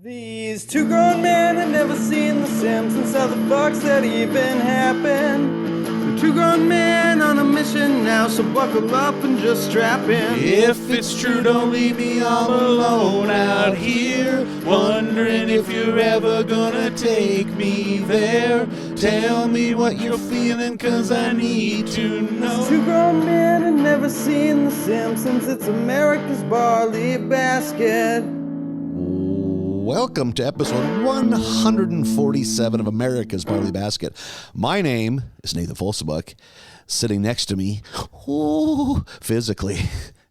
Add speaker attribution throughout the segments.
Speaker 1: These two grown men had never seen The Simpsons. How the fuck's that even happen? They're two grown men on a mission now, so buckle up and just strap in.
Speaker 2: If it's true, don't leave me all alone out here, wondering if you're ever gonna take me there. Tell me what you're feeling, cause I need to know.
Speaker 1: Two grown men had never seen The Simpsons. It's America's Barley Basket.
Speaker 3: Welcome to episode 147 of America's Barley Basket. My name is Nathan Folsebuck. Sitting next to me, physically,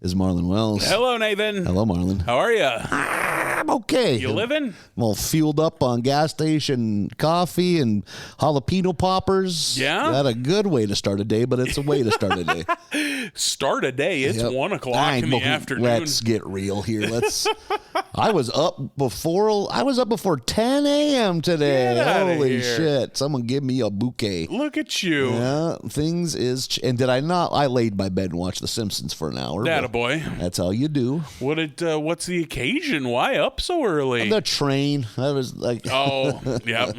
Speaker 3: is Marlon Wells.
Speaker 2: Hello, Nathan.
Speaker 3: Hello, Marlon.
Speaker 2: How are you?
Speaker 3: I'm okay.
Speaker 2: You living?
Speaker 3: I'm all fueled up on gas station coffee and jalapeno poppers.
Speaker 2: Yeah?
Speaker 3: Not a good way to start a day, but it's a way to start a day.
Speaker 2: Start a day. It's
Speaker 3: Yep.
Speaker 2: 1 o'clock in the afternoon.
Speaker 3: Let's get real here. I was up before 10 a.m. today.
Speaker 2: Get outta
Speaker 3: Holy
Speaker 2: here.
Speaker 3: shit. Someone give me a bouquet.
Speaker 2: Look at you.
Speaker 3: Yeah, things is... and did I not? I laid my bed and watched The Simpsons for an hour. but
Speaker 2: Boy.
Speaker 3: That's how you do.
Speaker 2: What's the occasion? Why up so early?
Speaker 3: The train. I was like...
Speaker 2: Oh, yep.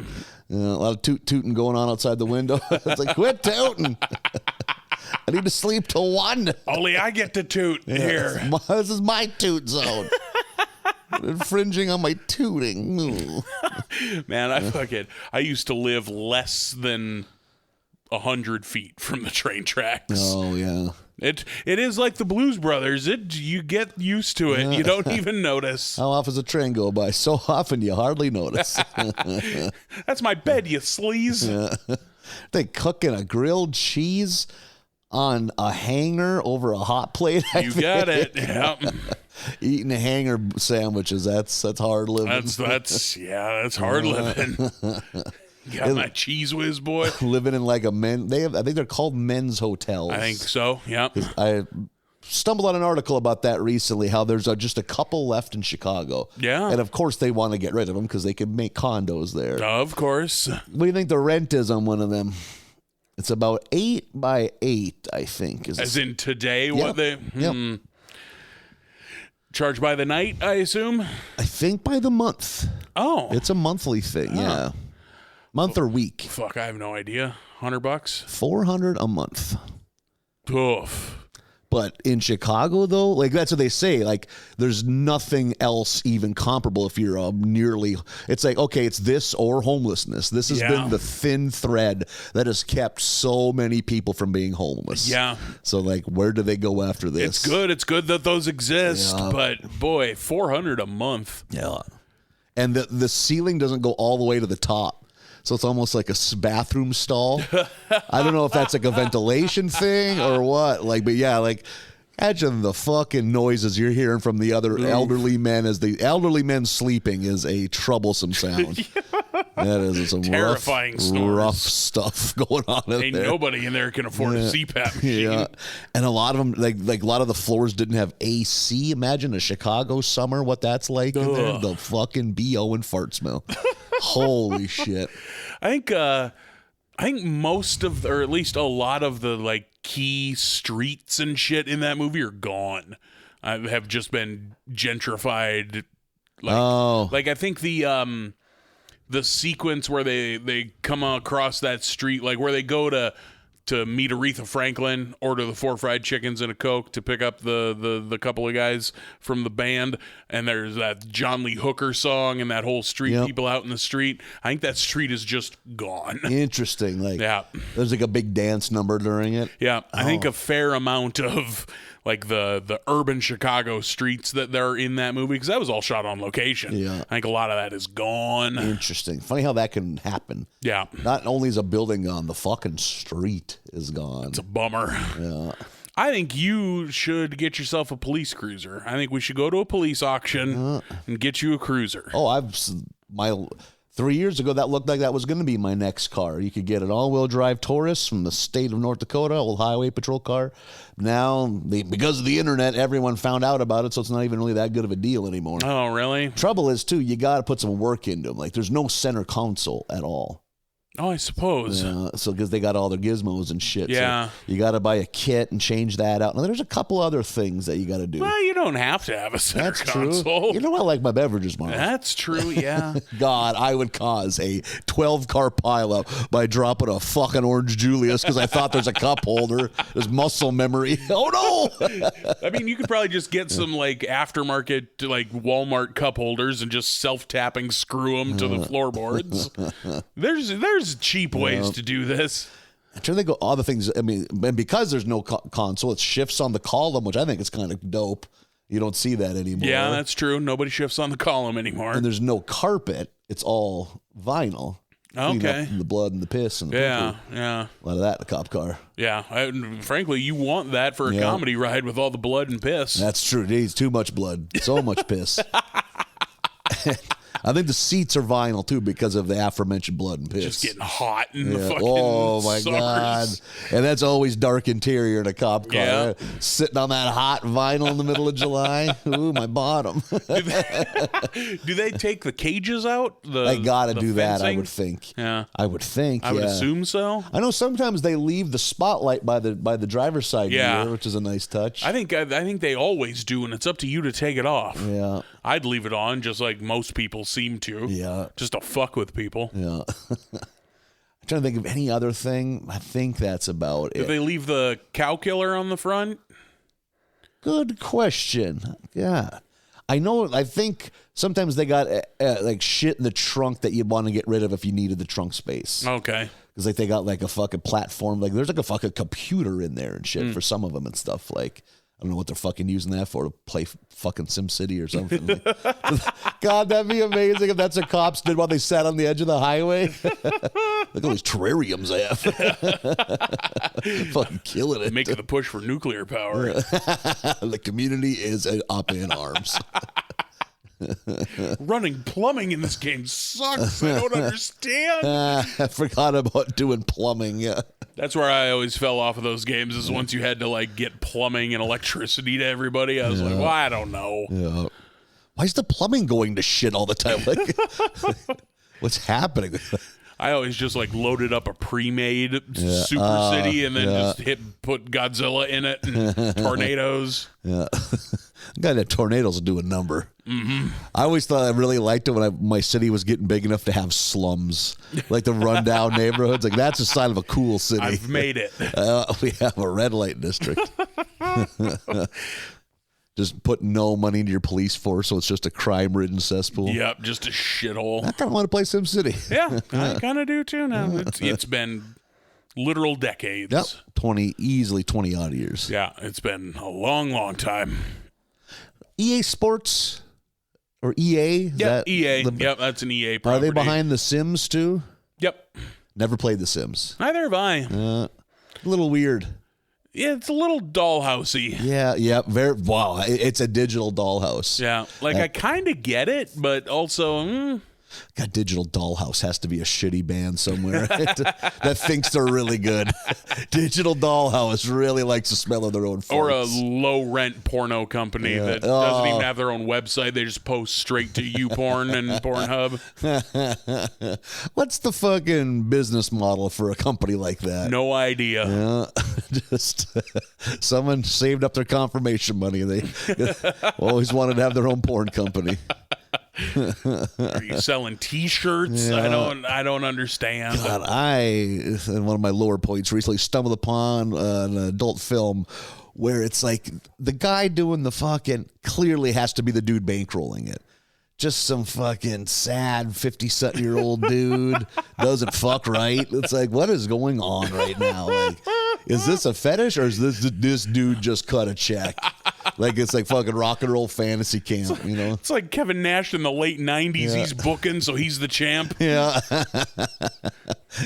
Speaker 3: a lot of tooting going on outside the window. It's like, quit tooting. I need to sleep till 1.
Speaker 2: Only I get to toot here.
Speaker 3: This is my toot zone. Infringing on my tooting. Ooh.
Speaker 2: Man, I used to live less than 100 feet from the train tracks.
Speaker 3: Oh, yeah.
Speaker 2: It is like the Blues Brothers. You get used to it. You don't even notice.
Speaker 3: How often does a train go by? So often you hardly notice.
Speaker 2: That's my bed, you sleaze.
Speaker 3: They cooking a grilled cheese on a hanger over a hot plate.
Speaker 2: You got it. Yep.
Speaker 3: Eating hanger sandwiches. That's hard living.
Speaker 2: That's hard living. Got my cheese whiz, boy.
Speaker 3: Living in like a men. I think they're called men's hotels.
Speaker 2: I think so. Yep.
Speaker 3: I stumbled on an article about that recently, how there's just a couple left in Chicago.
Speaker 2: Yeah.
Speaker 3: And of course they want to get rid of them because they can make condos there.
Speaker 2: Of course.
Speaker 3: What do you think the rent is on one of them? It's about 8 by 8, I think.
Speaker 2: As in today,
Speaker 3: Yep.
Speaker 2: what they charge by the night, I assume?
Speaker 3: I think by the month.
Speaker 2: Oh.
Speaker 3: It's a monthly thing, yeah. Month or week.
Speaker 2: Fuck, I have no idea. $100?
Speaker 3: $400 a month.
Speaker 2: Oof.
Speaker 3: But in Chicago, though, like that's what they say. Like, there's nothing else even comparable if you're it's like, okay, it's this or homelessness. This has been the thin thread that has kept so many people from being homeless.
Speaker 2: Yeah.
Speaker 3: So, like, where do they go after this?
Speaker 2: It's good. It's good that those exist.
Speaker 3: Yeah.
Speaker 2: But, boy, $400 a month.
Speaker 3: Yeah. And the ceiling doesn't go all the way to the top. So it's almost like a bathroom stall. I don't know if that's like a ventilation thing or what. Like, but yeah, like imagine the fucking noises you're hearing from the other elderly men as the elderly men sleeping is a troublesome sound. That is some
Speaker 2: Terrifying
Speaker 3: rough
Speaker 2: snores.
Speaker 3: stuff going on in
Speaker 2: Ain't
Speaker 3: there.
Speaker 2: nobody in there can afford a CPAP machine.
Speaker 3: Yeah, and a lot of them, like a lot of the floors didn't have AC. Imagine a Chicago summer, what that's like in there. The fucking BO and fart smell. Holy shit!
Speaker 2: I think most of, or at least a lot of the like key streets and shit in that movie are gone. Have just been gentrified. Like I think the sequence where they come across that street, like where they go to meet Aretha Franklin, order the 4 fried chickens and a Coke to pick up the couple of guys from the band, and there's that John Lee Hooker song and that whole street, people out in the street. I think that street is just gone.
Speaker 3: Interesting. Like,
Speaker 2: Yeah.
Speaker 3: there's like a big dance number during it.
Speaker 2: Yeah, I think a fair amount of like the urban Chicago streets that are in that movie, because that was all shot on location.
Speaker 3: Yeah.
Speaker 2: I think a lot of that is gone.
Speaker 3: Interesting. Funny how that can happen.
Speaker 2: Yeah.
Speaker 3: Not only is a building gone, the fucking street is gone.
Speaker 2: It's a bummer.
Speaker 3: Yeah.
Speaker 2: I think you should get yourself a police cruiser. I think we should go to a police auction and get you a cruiser.
Speaker 3: Oh, 3 years ago, that looked like that was going to be my next car. You could get an all-wheel drive Taurus from the state of North Dakota, old highway patrol car. Now, because of the internet, everyone found out about it, so it's not even really that good of a deal anymore.
Speaker 2: Oh, really?
Speaker 3: Trouble is, too, you got to put some work into them. Like, there's no center console at all.
Speaker 2: Oh, I suppose.
Speaker 3: So because they got all their gizmos and shit.
Speaker 2: Yeah.
Speaker 3: So you got to buy a kit and change that out. Now, there's a couple other things that you got to do.
Speaker 2: Well, you don't have to have a center
Speaker 3: That's
Speaker 2: console.
Speaker 3: true. You know I like my beverages, Mark.
Speaker 2: That's true, yeah.
Speaker 3: God, I would cause a 12-car pileup by dropping a fucking Orange Julius because I thought there's a cup holder. There's muscle memory. Oh, no.
Speaker 2: I mean, you could probably just get some, like, aftermarket, like, Walmart cup holders and just self-tapping screw them to the floorboards. There's cheap ways to do this.
Speaker 3: I'm trying to think of all the things. I mean, and because there's no console, it shifts on the column, which I think is kind of dope. You don't see that anymore.
Speaker 2: Yeah, that's true. Nobody shifts on the column anymore.
Speaker 3: And there's no carpet. It's all vinyl. Clean
Speaker 2: Okay.
Speaker 3: up the blood and the piss. And the
Speaker 2: Yeah,
Speaker 3: poo-poo.
Speaker 2: yeah.
Speaker 3: A lot of that in the cop car.
Speaker 2: Yeah. Frankly, you want that for a comedy ride with all the blood and piss.
Speaker 3: That's true. Geez, too much blood. So much piss. I think the seats are vinyl too because of the aforementioned blood and piss.
Speaker 2: Just getting hot in the fucking
Speaker 3: Oh my
Speaker 2: summers.
Speaker 3: God. And that's always dark interior in a cop car.
Speaker 2: Yeah.
Speaker 3: Sitting on that hot vinyl in the middle of July. Ooh, my bottom.
Speaker 2: Do they take the cages out?
Speaker 3: I gotta
Speaker 2: the
Speaker 3: do that, I
Speaker 2: fencing?
Speaker 3: would think.
Speaker 2: Yeah.
Speaker 3: I would think.
Speaker 2: I would
Speaker 3: yeah.
Speaker 2: assume so.
Speaker 3: I know sometimes they leave the spotlight by the driver's side
Speaker 2: Yeah.
Speaker 3: mirror, which is a nice touch.
Speaker 2: I think they always do, and it's up to you to take it off.
Speaker 3: yeah.
Speaker 2: I'd leave it on, just like most people seem to.
Speaker 3: Yeah.
Speaker 2: Just to fuck with people.
Speaker 3: Yeah. I'm trying to think of any other thing. I think that's about
Speaker 2: Do
Speaker 3: it.
Speaker 2: they leave the cow killer on the front?
Speaker 3: Good question. Yeah. I think sometimes they got like shit in the trunk that you'd want to get rid of if you needed the trunk space.
Speaker 2: Okay.
Speaker 3: Because like they got like a fucking platform. Like there's like a fucking computer in there and shit for some of them and stuff. Like, I don't know what they're fucking using that for, to play fucking SimCity or something. Like, God, that'd be amazing if that's what cops did while they sat on the edge of the highway. Look at all these terrariums I have. Fucking killing it.
Speaker 2: Making the push for nuclear power.
Speaker 3: The community is up in arms.
Speaker 2: Running plumbing in this game sucks. I don't understand.
Speaker 3: I forgot about doing plumbing. Yeah.
Speaker 2: That's where I always fell off of those games, is once you had to like get plumbing and electricity to everybody. I was like, well, I don't know.
Speaker 3: Yeah. Why is the plumbing going to shit all the time? Like, what's happening?
Speaker 2: I always just like loaded up a pre-made Super City and then just put Godzilla in it and tornadoes.
Speaker 3: Yeah. God, that tornadoes will do a number. Mm-hmm. I always thought I really liked it when my city was getting big enough to have slums, like the rundown neighborhoods. Like that's a sign of a cool city.
Speaker 2: I've made it.
Speaker 3: We have a red light district. Just put no money into your police force, so it's just a crime-ridden cesspool.
Speaker 2: Yep, just a shithole.
Speaker 3: I kind of want to play SimCity.
Speaker 2: Yeah, I kind of do too now. It's been literal decades.
Speaker 3: Yep, easily 20 odd years.
Speaker 2: Yeah, it's been a long, long time.
Speaker 3: EA Sports or EA?
Speaker 2: Yep, EA. Yep, that's an EA property.
Speaker 3: Are they behind The Sims too?
Speaker 2: Yep.
Speaker 3: Never played The Sims.
Speaker 2: Neither have I.
Speaker 3: A little weird.
Speaker 2: Yeah, it's a little dollhousey.
Speaker 3: Yeah, very. Wow, it's a digital dollhouse.
Speaker 2: Yeah, like I kind of get it, but also,
Speaker 3: God, Digital Dollhouse has to be a shitty band somewhere that thinks they're really good. Digital Dollhouse really likes the smell of their own farts.
Speaker 2: or a low rent porno company that doesn't even have their own website. They just post straight to YouPorn and Pornhub.
Speaker 3: What's the fucking business model for a company like that?
Speaker 2: No idea.
Speaker 3: Just someone saved up their confirmation money. They always wanted to have their own porn company.
Speaker 2: Are you selling T-shirts?
Speaker 3: Yeah.
Speaker 2: I don't understand.
Speaker 3: God, in one of my lower points recently, stumbled upon an adult film where it's like the guy doing the fucking clearly has to be the dude bankrolling it. Just some fucking sad 50-something-year-old dude doesn't fuck right. It's like, what is going on right now? Like, is this a fetish or is this dude just cut a check? Like it's like fucking rock and roll fantasy camp, you know?
Speaker 2: It's like Kevin Nash in the late 90s. He's booking, so he's the champ.
Speaker 3: Yeah.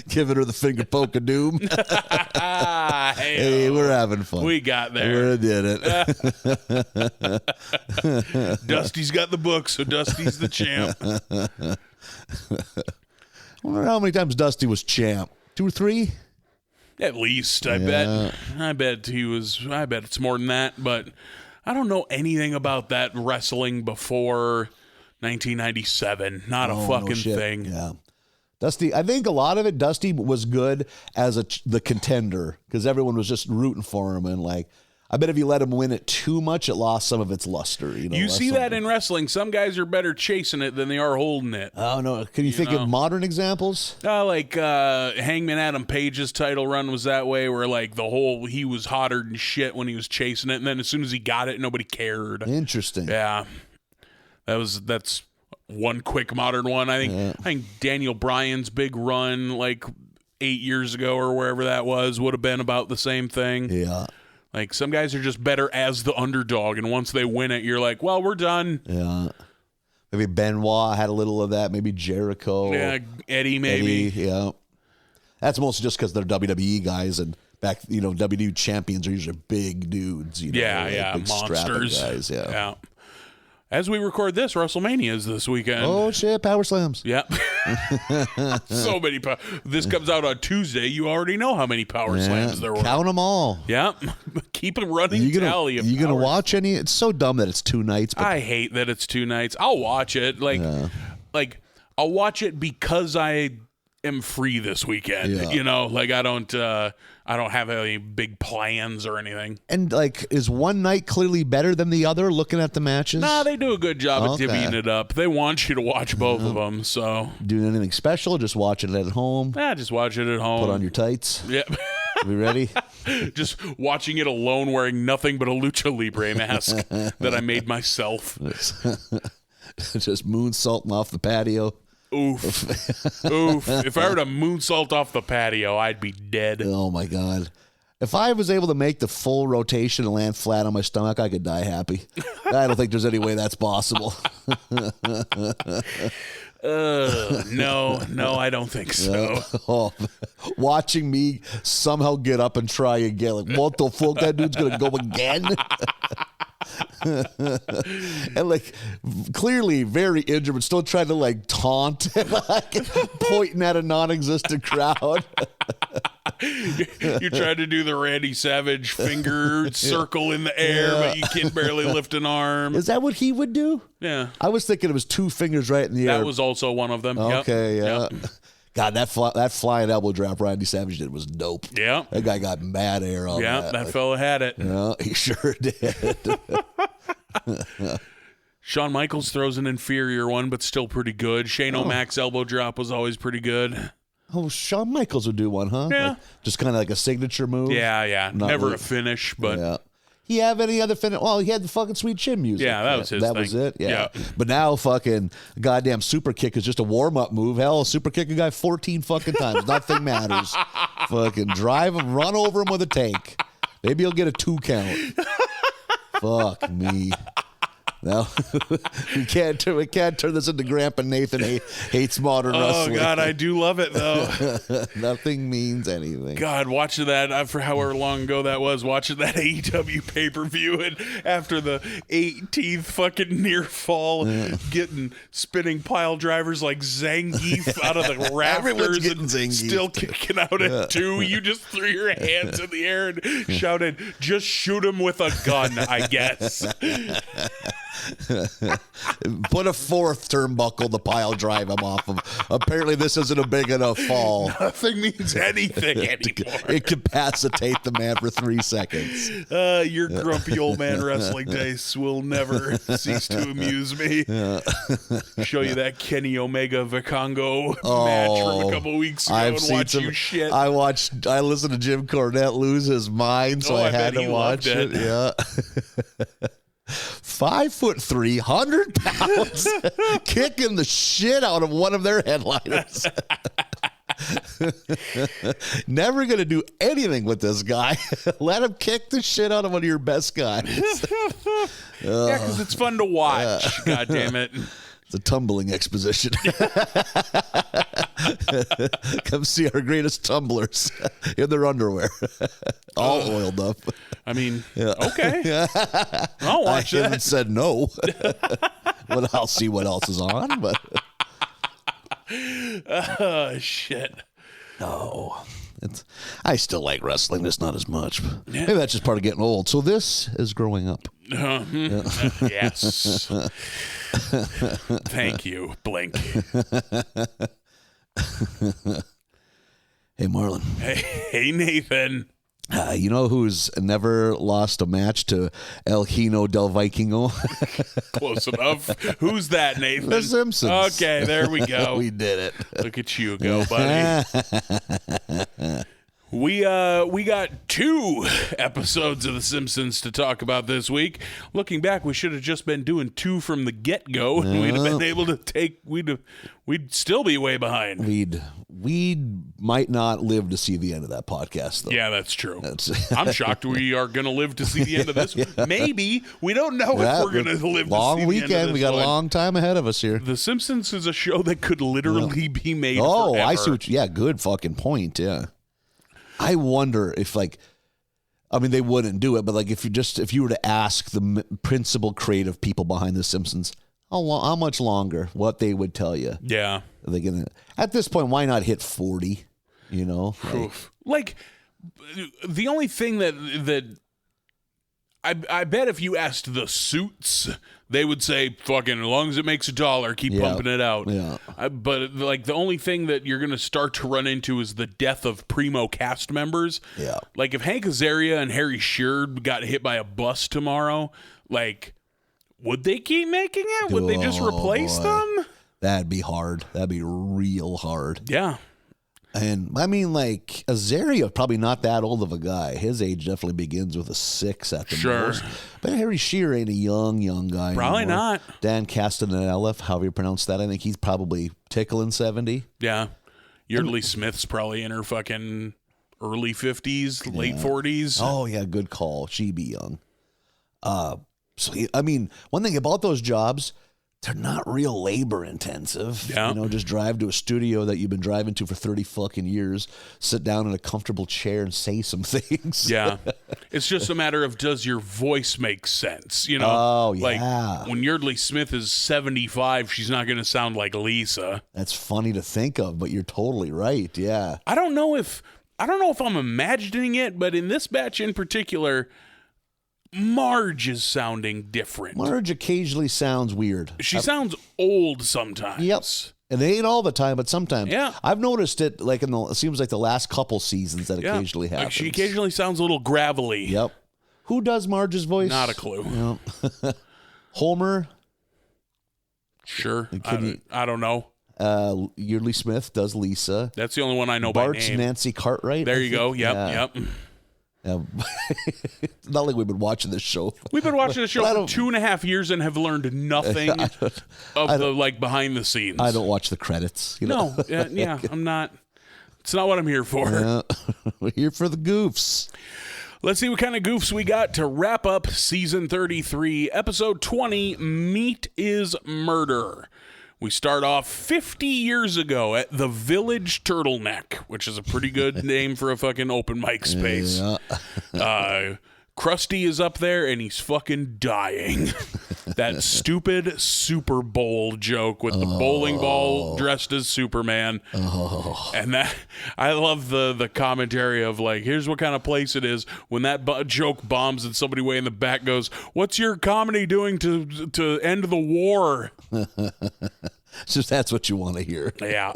Speaker 3: Giving her the finger poke of doom. Hey, we're having fun.
Speaker 2: We got there.
Speaker 3: We did it.
Speaker 2: Dusty's got the book, so Dusty's the champ.
Speaker 3: I wonder how many times Dusty was champ. 2 or 3?
Speaker 2: At least, I bet. I bet it's more than that, but I don't know anything about that wrestling before 1997. Not a fucking thing.
Speaker 3: Yeah. Dusty, I think a lot of it, Dusty was good as the contender because everyone was just rooting for him. And like, I bet if you let him win it too much, it lost some of its luster.
Speaker 2: You see that in wrestling. Some guys are better chasing it than they are holding it.
Speaker 3: Oh, no. Can you think of modern examples?
Speaker 2: Like Hangman Adam Page's title run was that way, where like he was hotter than shit when he was chasing it, and then as soon as he got it, nobody cared.
Speaker 3: Interesting.
Speaker 2: Yeah, that's one quick modern one. I think Daniel Bryan's big run like 8 years ago or wherever that was would have been about the same thing.
Speaker 3: Yeah.
Speaker 2: Like, some guys are just better as the underdog, and once they win it, you're like, well, we're done.
Speaker 3: Yeah. Maybe Benoit had a little of that. Maybe Jericho.
Speaker 2: Yeah, Eddie, maybe.
Speaker 3: Yeah. That's mostly just because they're WWE guys, and back, WWE champions are usually big dudes. Big
Speaker 2: monsters.
Speaker 3: Guys. Yeah.
Speaker 2: As we record this, WrestleMania is this weekend.
Speaker 3: Oh, shit, Power Slams.
Speaker 2: Yep. So many. This comes out on Tuesday. You already know how many Power Slams there were.
Speaker 3: Count them all.
Speaker 2: Yep. Keep a running tally of
Speaker 3: You going to watch any? It's so dumb that it's 2 nights. But
Speaker 2: I hate that it's 2 nights. I'll watch it. Like I'll watch it because I am free this weekend.
Speaker 3: Yeah.
Speaker 2: Like I don't have any big plans or anything.
Speaker 3: And like, is one night clearly better than the other? Looking at the matches,
Speaker 2: Nah, they do a good job at divvying it up. They want you to watch both of them. So
Speaker 3: doing anything special? Just watching it at home.
Speaker 2: Just watch it at home.
Speaker 3: Put on your tights.
Speaker 2: Yep.
Speaker 3: We ready?
Speaker 2: Just watching it alone, wearing nothing but a Lucha Libre mask that I made myself.
Speaker 3: Just moonsaulting off the patio.
Speaker 2: Oof. Oof. If I were to moonsault off the patio, I'd be dead.
Speaker 3: Oh, my God. If I was able to make the full rotation and land flat on my stomach, I could die happy. I don't think there's any way that's possible.
Speaker 2: No, I don't think so.
Speaker 3: Watching me somehow get up and try again. Like, what the fuck? That dude's going to go again? And like, clearly very injured, but still trying to like taunt, like pointing at a non-existent crowd.
Speaker 2: You're trying to do the Randy Savage finger circle in the air, but you can barely lift an arm.
Speaker 3: Is that what he would do?
Speaker 2: Yeah.
Speaker 3: I was thinking it was 2 fingers right in the air.
Speaker 2: That was also one of them.
Speaker 3: Okay,
Speaker 2: Yep.
Speaker 3: yeah. God, that flying elbow drop Randy Savage did was dope.
Speaker 2: Yeah.
Speaker 3: That guy got mad air on that.
Speaker 2: Yeah, that fella had it.
Speaker 3: Yeah, he sure did.
Speaker 2: Shawn Michaels throws an inferior one, but still pretty good. Shane O'Mac's elbow drop was always pretty good.
Speaker 3: Oh, Shawn Michaels would do one, huh?
Speaker 2: Yeah.
Speaker 3: Like, just kind of like a signature move.
Speaker 2: Yeah.
Speaker 3: Not
Speaker 2: Never
Speaker 3: really.
Speaker 2: a finish, but...
Speaker 3: Yeah. He have any other finish? Well, he had the fucking Sweet Chin music.
Speaker 2: Yeah, that was his
Speaker 3: That
Speaker 2: thing.
Speaker 3: was it? Yeah.
Speaker 2: Yeah.
Speaker 3: But now fucking goddamn super kick is just a warm-up move. Hell, super kick a guy 14 fucking times. Nothing matters. Fucking drive him, run over him with a tank. Maybe he'll get a 2 count. Fuck me. No, we can't turn this into Grandpa Nathan hates modern wrestling.
Speaker 2: Oh, God, I do love it, though.
Speaker 3: Nothing means anything.
Speaker 2: God, watching that, for however long ago that was, watching that AEW pay-per-view, and after the 18th fucking near fall, getting spinning pile drivers like Zangief out of the rafters
Speaker 3: getting
Speaker 2: and
Speaker 3: Zangief.
Speaker 2: still kicking out at 2. You just threw your hands in the air and shouted, just shoot him with a gun, I guess.
Speaker 3: Put a 4th turnbuckle to pile drive him off of. Apparently, this isn't a big enough fall.
Speaker 2: Nothing means anything anymore.
Speaker 3: Incapacitate the man for 3 seconds.
Speaker 2: Your grumpy old man wrestling days will never cease to amuse me. Show you that Kenny Omega Vicongo match from a couple weeks ago and watch you shit.
Speaker 3: I listened to Jim Cornette lose his mind, so I had
Speaker 2: bet
Speaker 3: to
Speaker 2: he
Speaker 3: watch
Speaker 2: loved
Speaker 3: it. Yeah. 5'3", 100 pounds, kicking the shit out of one of their headliners. Never gonna do anything with this guy. Let him kick the shit out of one of your best guys.
Speaker 2: Yeah, because it's fun to watch. God damn it.
Speaker 3: It's a tumbling exposition. Come see our greatest tumblers in their underwear, all oiled up.
Speaker 2: I mean, okay. I'll watch
Speaker 3: I
Speaker 2: that.
Speaker 3: haven't said no. But I'll see what else is on. But
Speaker 2: Oh, shit.
Speaker 3: no, I still like wrestling, just not as much. Maybe that's just part of getting old. So this is growing up.
Speaker 2: Yes. Thank you, Blink.
Speaker 3: Hey, Marlon.
Speaker 2: Hey, Nathan.
Speaker 3: You know who's never lost a match to El Hino del Vikingo?
Speaker 2: Close enough. Who's that, Nathan?
Speaker 3: The Simpsons.
Speaker 2: Okay, there we go.
Speaker 3: We did it.
Speaker 2: Look at you go, buddy. We got 2 episodes of The Simpsons to talk about this week. Looking back, we should have just been doing 2 from the get-go, and we'd have been able to take. We'd still be way behind.
Speaker 3: We might not live to see the end of that podcast, though.
Speaker 2: Yeah, that's true. I'm shocked we are going to live to see the end of this. Maybe we don't know if we're going to live.
Speaker 3: Long
Speaker 2: to see
Speaker 3: weekend.
Speaker 2: The end of this
Speaker 3: We got
Speaker 2: one.
Speaker 3: a long time ahead of us here.
Speaker 2: The Simpsons is a show that could literally be made.
Speaker 3: Oh,
Speaker 2: forever.
Speaker 3: I see what. Yeah, good fucking point. Yeah. I wonder if, like, I mean, they wouldn't do it, but like, if you were to ask the principal creative people behind The Simpsons, how much longer, what they would tell you.
Speaker 2: Yeah.
Speaker 3: Are they gonna? At this point, why not hit 40? You know,
Speaker 2: like the only thing that I bet if you asked the Suits, they would say, "Fucking, as long as it makes $1, keep pumping it out."
Speaker 3: Yeah.
Speaker 2: But like the only thing that you're gonna start to run into is the death of primo cast members.
Speaker 3: Yeah.
Speaker 2: Like if Hank Azaria and Harry Shearer got hit by a bus tomorrow, like, would they keep making it? Would they just replace them?
Speaker 3: That'd be hard. That'd be real hard.
Speaker 2: Yeah.
Speaker 3: And I mean, like, Azaria, probably not that old of a guy. His age definitely begins with a 6 at the most. But Harry Shearer ain't a young guy.
Speaker 2: Probably
Speaker 3: anymore.
Speaker 2: not.
Speaker 3: Dan Castellaneta, however you pronounce that, I think he's probably tickling 70.
Speaker 2: Yeah. Yeardley Smith's probably in her fucking early 50s, late 40s.
Speaker 3: Oh, yeah, good call. She'd be young. So, I mean, one thing about those jobs, they're not real labor intensive.
Speaker 2: Yeah.
Speaker 3: You know, just drive to a studio that you've been driving to for 30 fucking years, sit down in a comfortable chair and say some things.
Speaker 2: Yeah. It's just a matter of, does your voice make sense? You know?
Speaker 3: Oh, yeah.
Speaker 2: Like, when Yeardley Smith is 75, she's not going to sound like Lisa.
Speaker 3: That's funny to think of, but you're totally right. Yeah.
Speaker 2: I don't know if I'm imagining it, but in this batch in particular, Marge is sounding different.
Speaker 3: Marge occasionally sounds weird.
Speaker 2: She sounds old sometimes.
Speaker 3: Yep. And it ain't all the time, but sometimes.
Speaker 2: Yeah.
Speaker 3: I've noticed it like it seems like the last couple seasons that occasionally happens.
Speaker 2: Like she occasionally sounds a little gravelly.
Speaker 3: Yep. Who does Marge's voice?
Speaker 2: Not a clue.
Speaker 3: Yep. Homer.
Speaker 2: Sure.
Speaker 3: Can
Speaker 2: I don't know.
Speaker 3: Yeardley Smith does Lisa.
Speaker 2: That's the only one I know
Speaker 3: Bart's
Speaker 2: by name.
Speaker 3: Nancy Cartwright.
Speaker 2: There
Speaker 3: I
Speaker 2: you
Speaker 3: think.
Speaker 2: go. Yep.
Speaker 3: Yeah.
Speaker 2: Yep.
Speaker 3: Yeah. Not like we've been watching this show.
Speaker 2: We've been watching the show for 2.5 years and have learned nothing of the like behind the scenes.
Speaker 3: I don't watch the credits. You know?
Speaker 2: No, yeah, I'm not. It's not what I'm here for.
Speaker 3: We're here for the goofs.
Speaker 2: Let's see what kind of goofs we got to wrap up season 33, episode 20. Meat is Murder. We start off 50 years ago at the Village Turtleneck, which is a pretty good name for a fucking open mic space.
Speaker 3: Yeah.
Speaker 2: Krusty is up there and he's fucking dying. That stupid Super Bowl joke with the bowling ball dressed as Superman. And that I love the commentary of like, here's what kind of place it is when that joke bombs and somebody way in the back goes, "What's your comedy doing to end the war?"
Speaker 3: Just that's what you want to hear.
Speaker 2: Yeah.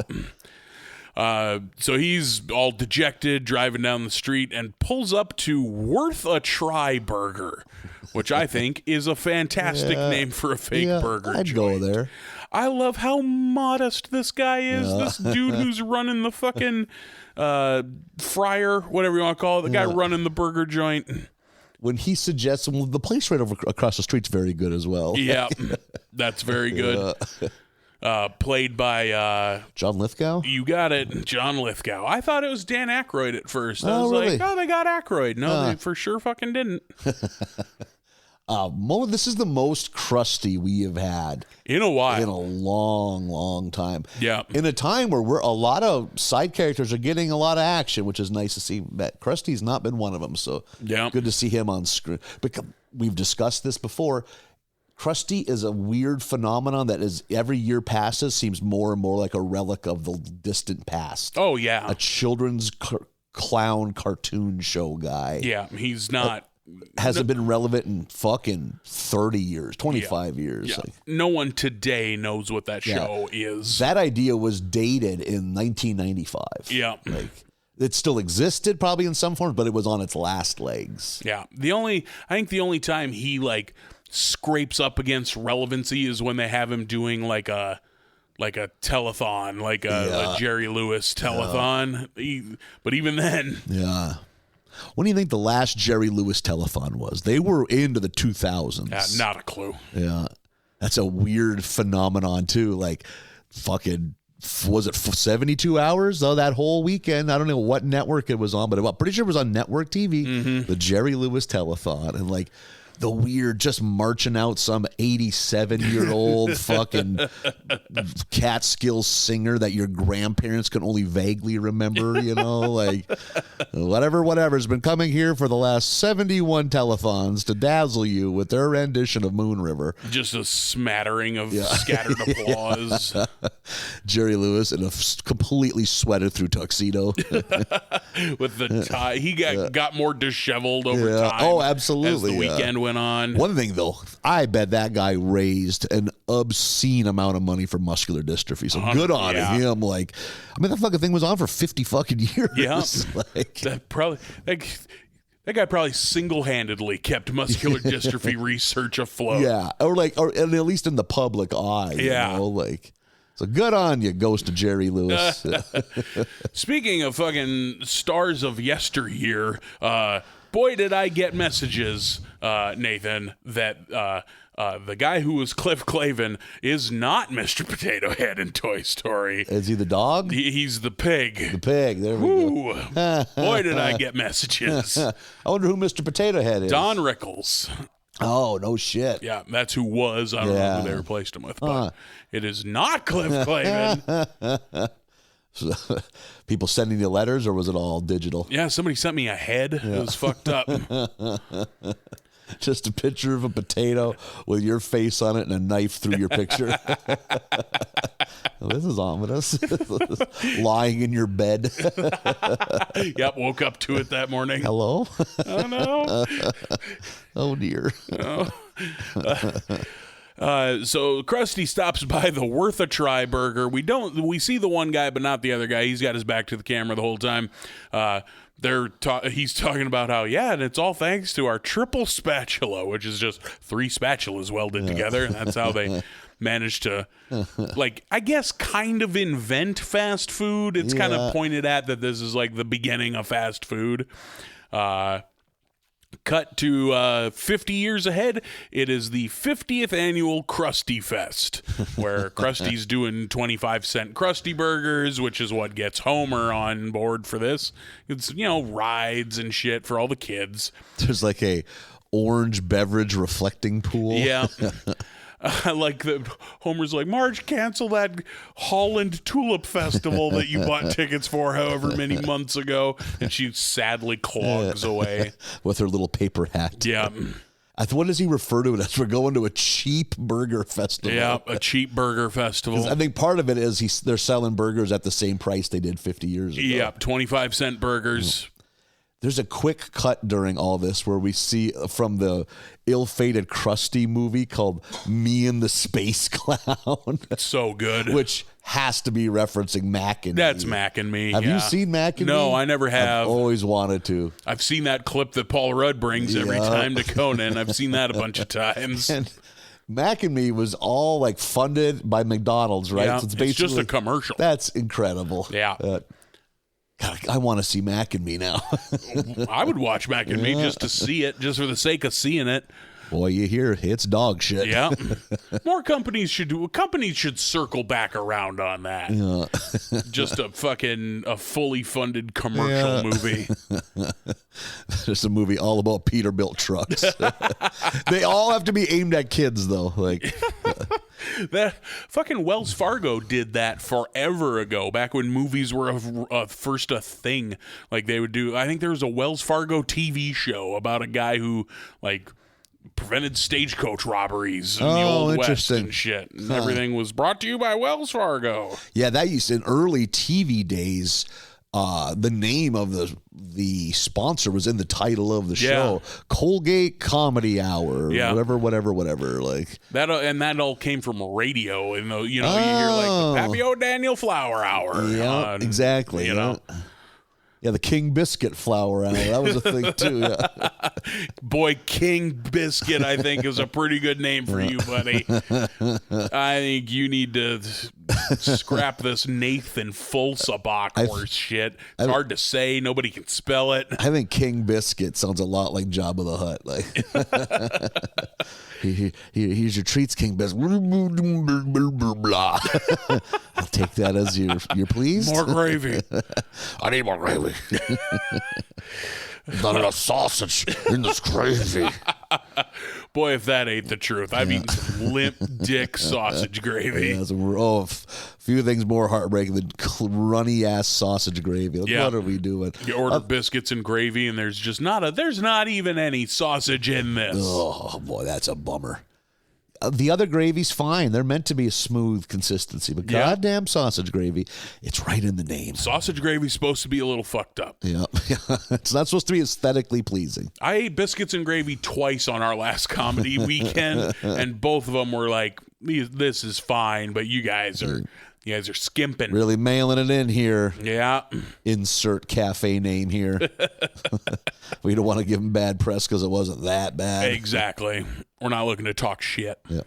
Speaker 2: So he's all dejected, driving down the street, and pulls up to Worth a Try Burger, which I think is a fantastic name for a fake burger
Speaker 3: I'd
Speaker 2: joint.
Speaker 3: go there.
Speaker 2: I love how modest this guy is. This dude who's running the fucking fryer, whatever you want to call it, the guy running the burger joint.
Speaker 3: When he suggests, well, the place right over across the street's very good as well.
Speaker 2: Yeah, that's very good. Played by
Speaker 3: John Lithgow?
Speaker 2: you got it, John Lithgow. I thought it was Dan Aykroyd at first. I
Speaker 3: Oh,
Speaker 2: was
Speaker 3: really?
Speaker 2: like, oh, they got Aykroyd. No, they for sure fucking didn't.
Speaker 3: This is the most Krusty we have had
Speaker 2: In a while.
Speaker 3: in a long time.
Speaker 2: Yeah.
Speaker 3: In a time where a lot of side characters are getting a lot of action, which is nice to see. But Krusty's not been one of them, so
Speaker 2: Yeah.
Speaker 3: good to see him on screen. Because we've discussed this before. Krusty is a weird phenomenon that as every year passes seems more and more like a relic of the distant past.
Speaker 2: Oh, yeah.
Speaker 3: A children's clown cartoon show guy.
Speaker 2: Yeah, he's not
Speaker 3: hasn't been relevant in fucking 30 years, 25 years.
Speaker 2: Yeah.
Speaker 3: Like,
Speaker 2: No one today knows what that show is.
Speaker 3: that idea was dated in 1995.
Speaker 2: Yeah.
Speaker 3: Like, it still existed probably in some form, but it was on its last legs.
Speaker 2: Yeah. I think the only time he like scrapes up against relevancy is when they have him doing like a telethon, like a Jerry Lewis telethon. But even then,
Speaker 3: Yeah. When do you think the last Jerry Lewis telethon was? They were into the 2000s.
Speaker 2: not a clue.
Speaker 3: Yeah. That's a weird phenomenon, too. Like, fucking, was it 72 hours? Oh, that whole weekend. I don't know what network it was on, but I'm pretty sure it was on network TV, the Jerry Lewis telethon. And, like, the weird just marching out some 87-year-old fucking Catskill singer that your grandparents can only vaguely remember, you know, like whatever's been coming here for the last 71 telethons to dazzle you with their rendition of Moon River.
Speaker 2: Just a smattering of scattered applause.
Speaker 3: Jerry Lewis in a completely sweated through tuxedo.
Speaker 2: With the tie. He got more disheveled over time.
Speaker 3: Oh, absolutely.
Speaker 2: As the weekend went on.
Speaker 3: One thing, though, I bet that guy raised an obscene amount of money for muscular dystrophy. So good on him. Like, I mean, that fucking thing was on for 50 fucking years.
Speaker 2: Yeah.
Speaker 3: Like,
Speaker 2: That guy probably single-handedly kept muscular dystrophy research afloat.
Speaker 3: yeah. Or and at least in the public eye.
Speaker 2: Yeah.
Speaker 3: You know, like, so good on you, Ghost of Jerry Lewis.
Speaker 2: Speaking of fucking stars of yesteryear, boy, did I get messages, Nathan, that the guy who was Cliff Clavin is not Mr. Potato Head in Toy Story.
Speaker 3: Is he the dog?
Speaker 2: He's the pig.
Speaker 3: The pig. There we go.
Speaker 2: Ooh, boy, did I get messages.
Speaker 3: I wonder who Mr. Potato Head is.
Speaker 2: Don Rickles.
Speaker 3: Oh, no shit.
Speaker 2: Yeah, that's who was. I don't know who they replaced him with, but it is not Cliff Clavin.
Speaker 3: So, people sending you letters, or was it all digital?
Speaker 2: Yeah, somebody sent me a head. It was fucked up.
Speaker 3: Just a picture of a potato with your face on it and a knife through your picture. This is ominous. Lying in your bed.
Speaker 2: Yep, woke up to it that morning.
Speaker 3: Hello?
Speaker 2: Oh, no.
Speaker 3: Oh, dear.
Speaker 2: So Krusty stops by the Worth a Try burger. We see the one guy, but not the other guy. He's got his back to the camera the whole time. He's talking about how, and it's all thanks to our triple spatula, which is just 3 spatulas welded together. And that's how they managed to, like, I guess kind of invent fast food. It's kind of pointed at that this is like the beginning of fast food. Cut to 50 years ahead. It is the 50th annual Krusty Fest, where Krusty's doing 25-cent Krusty burgers, which is what gets Homer on board for this. It's, rides and shit for all the kids.
Speaker 3: There's like a orange beverage reflecting pool.
Speaker 2: Yeah. I like that Homer's like, Marge, cancel that Holland Tulip Festival that you bought tickets for however many months ago. And she sadly clogs away.
Speaker 3: With her little paper hat.
Speaker 2: Yeah.
Speaker 3: What does he refer to it as? We're going to a cheap burger festival.
Speaker 2: Yeah, a cheap burger festival.
Speaker 3: I think part of it is they're selling burgers at the same price they did 50 years ago.
Speaker 2: Yeah, 25-cent burgers.
Speaker 3: There's a quick cut during all this where we see from the ill-fated Krusty movie called Me and the Space Clown.
Speaker 2: So good.
Speaker 3: Which has to be referencing Mac and
Speaker 2: That's
Speaker 3: Me.
Speaker 2: Mac and Me.
Speaker 3: Have you seen Mac and Me?
Speaker 2: No, I never have.
Speaker 3: I've always wanted to.
Speaker 2: I've seen that clip that Paul Rudd brings every time to Conan. I've seen that a bunch of times.
Speaker 3: And Mac and Me was all like funded by McDonald's, right?
Speaker 2: Yeah,
Speaker 3: So
Speaker 2: it's just a commercial.
Speaker 3: That's incredible.
Speaker 2: Yeah.
Speaker 3: God, I want to see Mac and Me now.
Speaker 2: I would watch Mac and Me just to see it, just for the sake of seeing it.
Speaker 3: Boy, you hear it's dog shit.
Speaker 2: Yeah. More companies should circle back around on that.
Speaker 3: Yeah.
Speaker 2: Just a fully funded commercial movie.
Speaker 3: There's a movie all about Peterbilt trucks. They all have to be aimed at kids, though. Like
Speaker 2: that fucking Wells Fargo did that forever ago, back when movies were first a thing. Like they would do. I think there was a Wells Fargo TV show about a guy who like prevented stagecoach robberies in the Old West and shit. And everything was brought to you by Wells Fargo.
Speaker 3: Yeah, that used in early TV days. the name of the sponsor was in the title of the show. Colgate Comedy Hour.
Speaker 2: Yeah.
Speaker 3: Whatever. Like
Speaker 2: that all came from radio, and you hear like the Pappy O'Daniel Flour Hour.
Speaker 3: Yeah, exactly.
Speaker 2: You know.
Speaker 3: Yeah, the King Biscuit Flour Hour. That was a thing too. Yeah.
Speaker 2: Boy, King Biscuit, I think, is a pretty good name for you, buddy. I think you need to scrap this Nathan Fulsabach horse shit. It's hard to say. Nobody can spell it.
Speaker 3: I think King Biscuit sounds a lot like Jabba the Hutt. Like, here's your treats, King Biscuit. I'll take that as you're pleased.
Speaker 2: More gravy.
Speaker 3: I need more gravy. Not enough sausage in this gravy.
Speaker 2: Boy, if that ain't the truth. I've eaten some limp dick sausage gravy.
Speaker 3: Yeah, few things more heartbreaking than runny ass sausage gravy. Like, what are we doing?
Speaker 2: You order biscuits and gravy, and there's not even any sausage in this.
Speaker 3: Oh boy, that's a bummer. The other gravy's fine. They're meant to be a smooth consistency, but goddamn sausage gravy, it's right in the name.
Speaker 2: Sausage gravy's supposed to be a little fucked up.
Speaker 3: Yeah. It's not supposed to be aesthetically pleasing.
Speaker 2: I ate biscuits and gravy twice on our last comedy weekend, and both of them were like, this is fine, but you guys are skimping.
Speaker 3: Really mailing it in here.
Speaker 2: Yeah.
Speaker 3: Insert cafe name here. We don't want to give them bad press because it wasn't that bad.
Speaker 2: Exactly. We're not looking to talk shit.
Speaker 3: Yeah.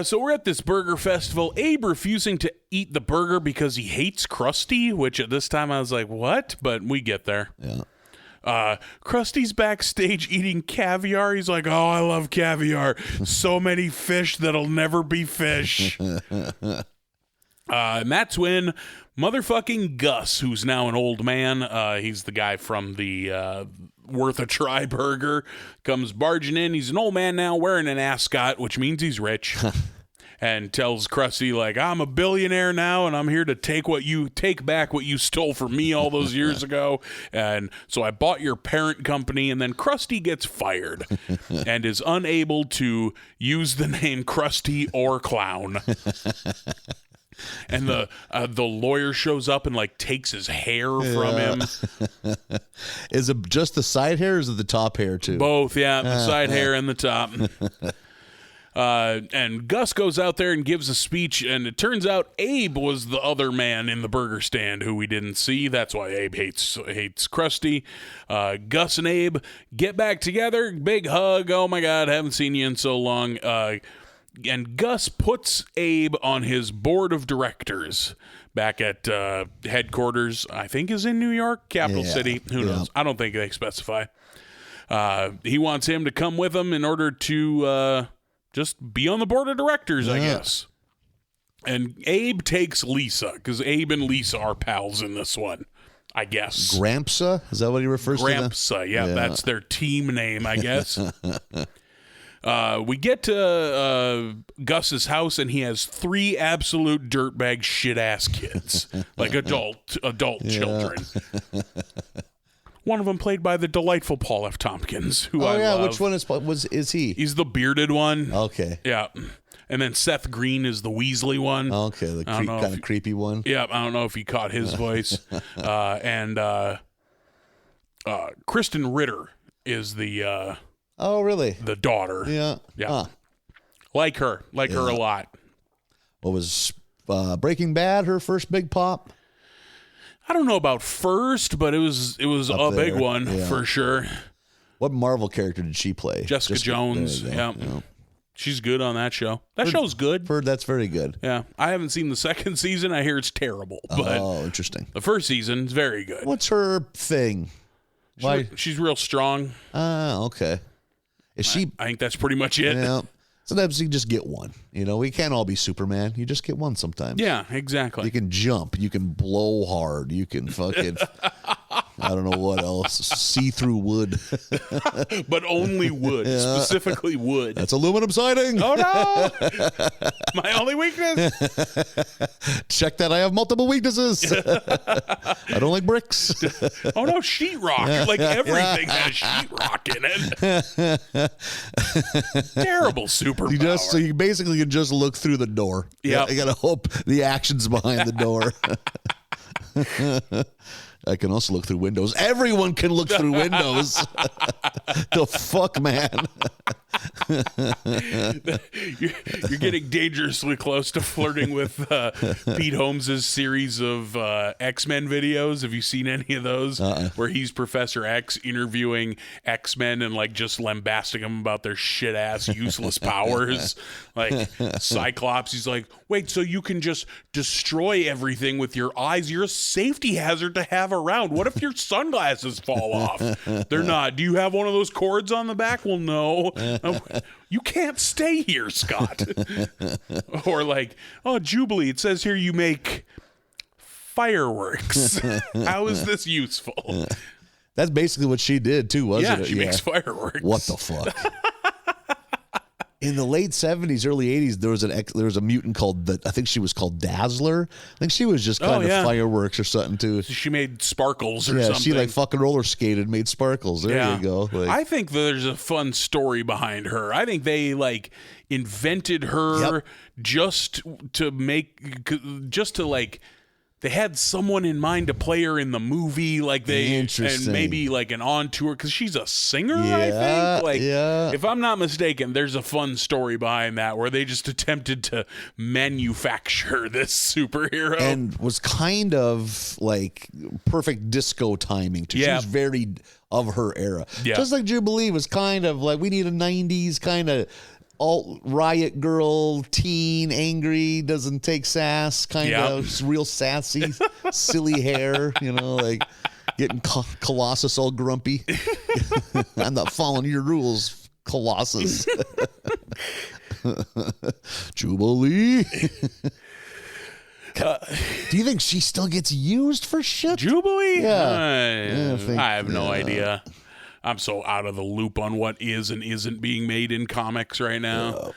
Speaker 2: So we're at this burger festival. Abe refusing to eat the burger because he hates Krusty, which at this time I was like, what? But we get there.
Speaker 3: Yeah.
Speaker 2: Krusty's backstage eating caviar. He's like, oh, I love caviar. So many fish that'll never be fish. And that's when motherfucking Gus, who's now an old man, he's the guy from the Worth a Try burger, comes barging in. He's an old man now wearing an ascot, which means he's rich. And tells Krusty, like, I'm a billionaire now, and I'm here to take back what you stole from me all those years ago. And so I bought your parent company, and then Krusty gets fired and is unable to use the name Krusty or Clown. And the lawyer shows up and like takes his hair from him.
Speaker 3: Is it just the side hair, or is it the top hair too?
Speaker 2: Both, yeah, the side hair and the top. And Gus goes out there and gives a speech, and it turns out Abe was the other man in the burger stand who we didn't see. That's why Abe hates Krusty. Gus and Abe get back together, big hug. Oh my God, haven't seen you in so long. And Gus puts Abe on his board of directors back at headquarters, I think is in New York, capital city. Who knows? I don't think they specify. He wants him to come with him in order to just be on the board of directors, I guess. And Abe takes Lisa, because Abe and Lisa are pals in this one, I guess.
Speaker 3: Grampsa? Is that what he refers to?
Speaker 2: Grampsa, yeah, that's their team name, I guess. We get to Gus's house, and he has 3 absolute dirtbag shit-ass kids, like adult children. One of them played by the delightful Paul F. Tompkins, who I love.
Speaker 3: Which one is he?
Speaker 2: He's the bearded one.
Speaker 3: Okay.
Speaker 2: Yeah. And then Seth Green is the Weasley one.
Speaker 3: Okay, the kind of creepy one.
Speaker 2: Yeah, I don't know if he caught his voice. And Kristen Ritter is the...
Speaker 3: oh, really?
Speaker 2: The daughter.
Speaker 3: Yeah.
Speaker 2: Yeah.
Speaker 3: Huh.
Speaker 2: Like her a lot.
Speaker 3: What was Breaking Bad her first big pop?
Speaker 2: I don't know about first, but it was a big one for sure.
Speaker 3: What Marvel character did she play?
Speaker 2: Jessica Jones. Yeah. She's good on that show. That show's good.
Speaker 3: That's very good.
Speaker 2: Yeah. I haven't seen the second season. I hear it's terrible. But
Speaker 3: interesting.
Speaker 2: The first season is very good.
Speaker 3: What's her thing? Why?
Speaker 2: She's real strong.
Speaker 3: Okay. Is she?
Speaker 2: I think that's pretty much it.
Speaker 3: Yeah. Sometimes you just get one. We can't all be Superman. You just get one sometimes.
Speaker 2: Yeah, exactly.
Speaker 3: You can jump. You can blow hard. You can fucking, I don't know what else. See through wood.
Speaker 2: But only wood. Specifically wood.
Speaker 3: That's aluminum siding.
Speaker 2: Oh, no. My only weakness.
Speaker 3: Check that I have multiple weaknesses. I don't like bricks.
Speaker 2: Oh, no, sheetrock. Like everything has sheetrock in it. Terrible superpower.
Speaker 3: So you basically can just look through the door.
Speaker 2: Yeah.
Speaker 3: You got to hope the action's behind the door. I can also look through windows. Everyone can look through windows. The fuck, man.
Speaker 2: You're getting dangerously close to flirting with Pete Holmes' series of X-Men videos. Have you seen any of those? Where he's Professor X interviewing X-Men and like just lambasting them about their shit-ass useless powers. Like Cyclops, he's like, wait, so you can just destroy everything with your eyes? You're a safety hazard to have around. What if your sunglasses fall off? They're not. Do you have one of those cords on the back? Well, no. You can't stay here, Scott. Or like, oh, Jubilee, it says here you make fireworks. How is this useful?
Speaker 3: That's basically what she did too, wasn't
Speaker 2: Yeah,
Speaker 3: it?
Speaker 2: she makes fireworks.
Speaker 3: What the fuck? In the late 70s, early 80s, there was a mutant called I think she was called Dazzler. I think she was just kind of fireworks or something too.
Speaker 2: She made sparkles or
Speaker 3: Yeah,
Speaker 2: something.
Speaker 3: she like fucking roller skated, made sparkles. There you go. Like,
Speaker 2: I think there's a fun story behind her. I think they like invented her just to like. They had someone in mind to play her in the movie, like and maybe like an on tour because she's a singer. I think, like, if I'm not mistaken, there's a fun story behind that where they just attempted to manufacture this superhero
Speaker 3: and was kind of like perfect disco timing too. She was very of her era, just like Jubilee was kind of like we need a '90s kind of alt riot girl, teen, angry, doesn't take sass, kind of real sassy, silly hair, like getting Colossus all grumpy. I'm not following your rules, Colossus. Jubilee. Do you think she still gets used for shit?
Speaker 2: Jubilee?
Speaker 3: Yeah.
Speaker 2: I have no idea. I'm so out of the loop on what is and isn't being made in comics right now.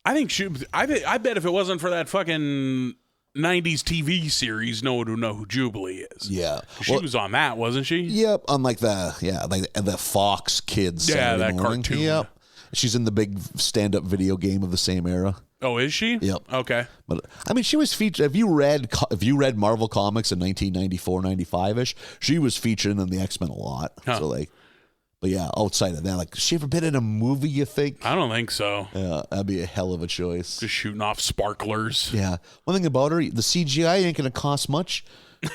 Speaker 2: I think I bet if it wasn't for that fucking 90s TV series, no one would know who Jubilee is.
Speaker 3: Yeah.
Speaker 2: She was on that, wasn't she?
Speaker 3: Yep. On like the Fox Kids Saturday
Speaker 2: that
Speaker 3: morning.
Speaker 2: cartoon.
Speaker 3: Yep. She's in the big stand-up video game of the same era.
Speaker 2: Oh, is she?
Speaker 3: Yep.
Speaker 2: Okay.
Speaker 3: But I mean, she was featured. If you read Marvel comics in 1994, 95-ish, she was featured in the X-Men a lot.
Speaker 2: Huh.
Speaker 3: So like, but yeah, outside of that, like, has she ever been in a movie? You think?
Speaker 2: I don't think so.
Speaker 3: Yeah, that'd be a hell of a choice.
Speaker 2: Just shooting off sparklers.
Speaker 3: Yeah. One thing about her, the CGI ain't gonna cost much.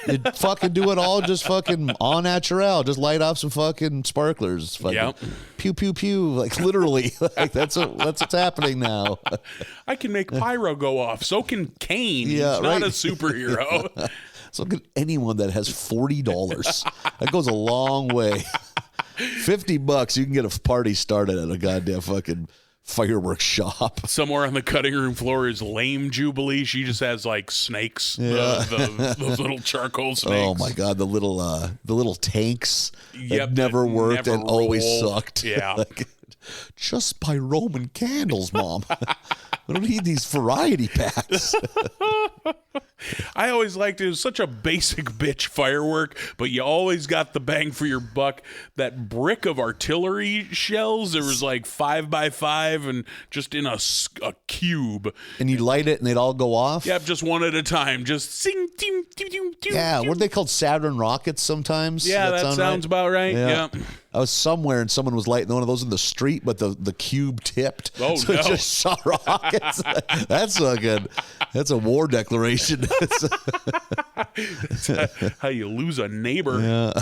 Speaker 3: You fucking do it all just fucking au naturel. Just light off some fucking sparklers. Fucking pew pew pew. Like literally. Like that's what's happening now.
Speaker 2: I can make pyro go off. So can Kane.
Speaker 3: Yeah,
Speaker 2: He's not a superhero.
Speaker 3: So look at anyone that has $40. That goes a long way. $50, you can get a party started at a goddamn fucking fireworks shop.
Speaker 2: Somewhere on the cutting room floor is lame Jubilee. She just has like snakes, those little charcoal snakes.
Speaker 3: Oh my god, the little tanks that never worked and always sucked.
Speaker 2: Yeah.
Speaker 3: Like, just buy Roman candles, Mom. We don't need these variety packs.
Speaker 2: I always liked it. It was such a basic bitch firework, but you always got the bang for your buck. That brick of artillery shells, there was like 5x5 and just in a cube.
Speaker 3: And you light it and they'd all go off?
Speaker 2: Yep, just one at a time. Just sing, ding, ding, ding, ding.
Speaker 3: Yeah, weren't they called Saturn rockets sometimes?
Speaker 2: Yeah, that sounds about right. Yeah.
Speaker 3: I was somewhere and someone was lighting one of those in the street, but the cube tipped.
Speaker 2: Oh,
Speaker 3: so
Speaker 2: no.
Speaker 3: It just shot rockets. That's a war declaration.
Speaker 2: That's how you lose a neighbor.
Speaker 3: Yeah.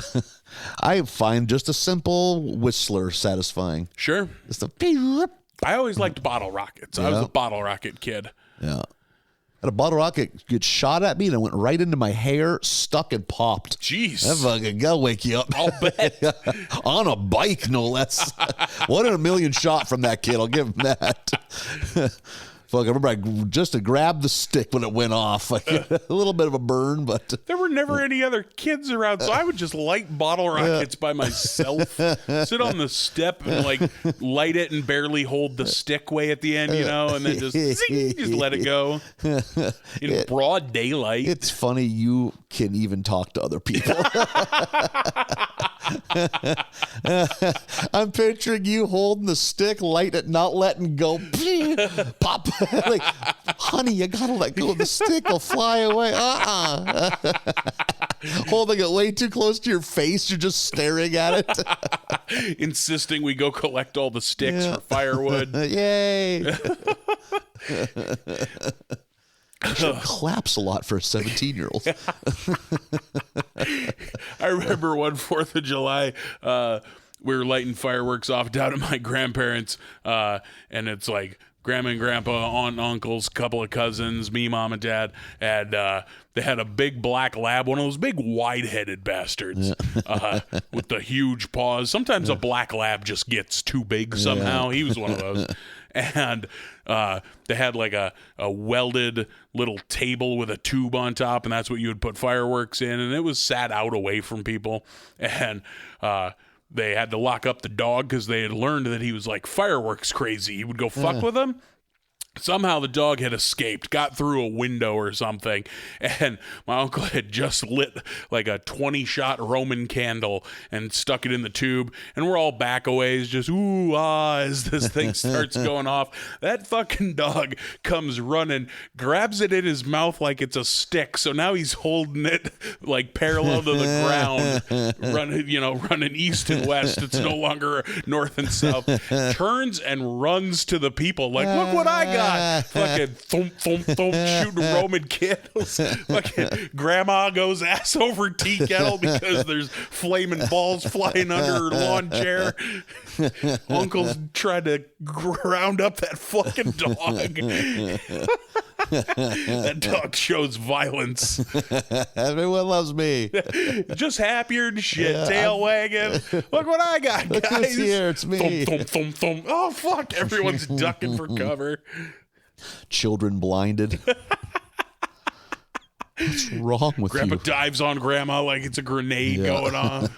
Speaker 3: I find just a simple whistler satisfying.
Speaker 2: Sure.
Speaker 3: Just a
Speaker 2: I always liked bottle rockets. I was a bottle rocket kid.
Speaker 3: Yeah. And a bottle rocket get shot at me and it went right into my hair, stuck and popped.
Speaker 2: Jeez.
Speaker 3: That fucking got wake you up.
Speaker 2: I'll bet.
Speaker 3: On a bike, no less. 1 in a million shot from that kid. I'll give him that. Fuck, I remember I just to grab the stick when it went off. Like, a little bit of a burn, but
Speaker 2: There were never any other kids around, so I would just light bottle rockets by myself. Sit on the step and like light it and barely hold the stick way at the end, and then just zing, just let it go in broad daylight.
Speaker 3: it's funny you can even talk to other people. I'm picturing you holding the stick, lighting it, not letting go. Pop. Like, honey, you gotta let go of the stick. It'll fly away. Holding it way too close to your face. You're just staring at it.
Speaker 2: Insisting we go collect all the sticks for firewood.
Speaker 3: Yay. Claps a lot for a 17-year-old.
Speaker 2: I remember one 4th of July, we were lighting fireworks off down at my grandparents', and it's like grandma and grandpa, aunt and uncles, couple of cousins, me, mom, and dad, and they had a big black lab, one of those big wide-headed bastards with the huge paws. Sometimes a black lab just gets too big somehow. He was one of those. And they had like a welded little table with a tube on top, and that's what you would put fireworks in, and it was sat out away from people. And they had to lock up the dog because they had learned that he was like fireworks crazy. He would go fuck with them. Somehow the dog had escaped, got through a window or something, and my uncle had just lit like a 20-shot Roman candle and stuck it in the tube, and we're all back a ways, just ooh, as this thing starts going off. That fucking dog comes running, grabs it in his mouth like it's a stick, so now he's holding it like parallel to the ground, running east and west. It's no longer north and south. Turns and runs to the people like, look what I got. Fucking thump, thump, thump, shooting Roman candles. Fucking grandma goes ass over tea kettle because there's flaming balls flying under her lawn chair. Uncle's trying to round up that fucking dog. That dog shows violence.
Speaker 3: Everyone loves me.
Speaker 2: Just happier than shit. Tail wagging. Look what I got,
Speaker 3: Look
Speaker 2: guys.
Speaker 3: who's here. It's me.
Speaker 2: Thump, thump, thump, thump. Oh, fuck. Everyone's ducking for cover.
Speaker 3: Children blinded. What's wrong with
Speaker 2: Grandpa
Speaker 3: you?
Speaker 2: dives on grandma like it's a grenade going on.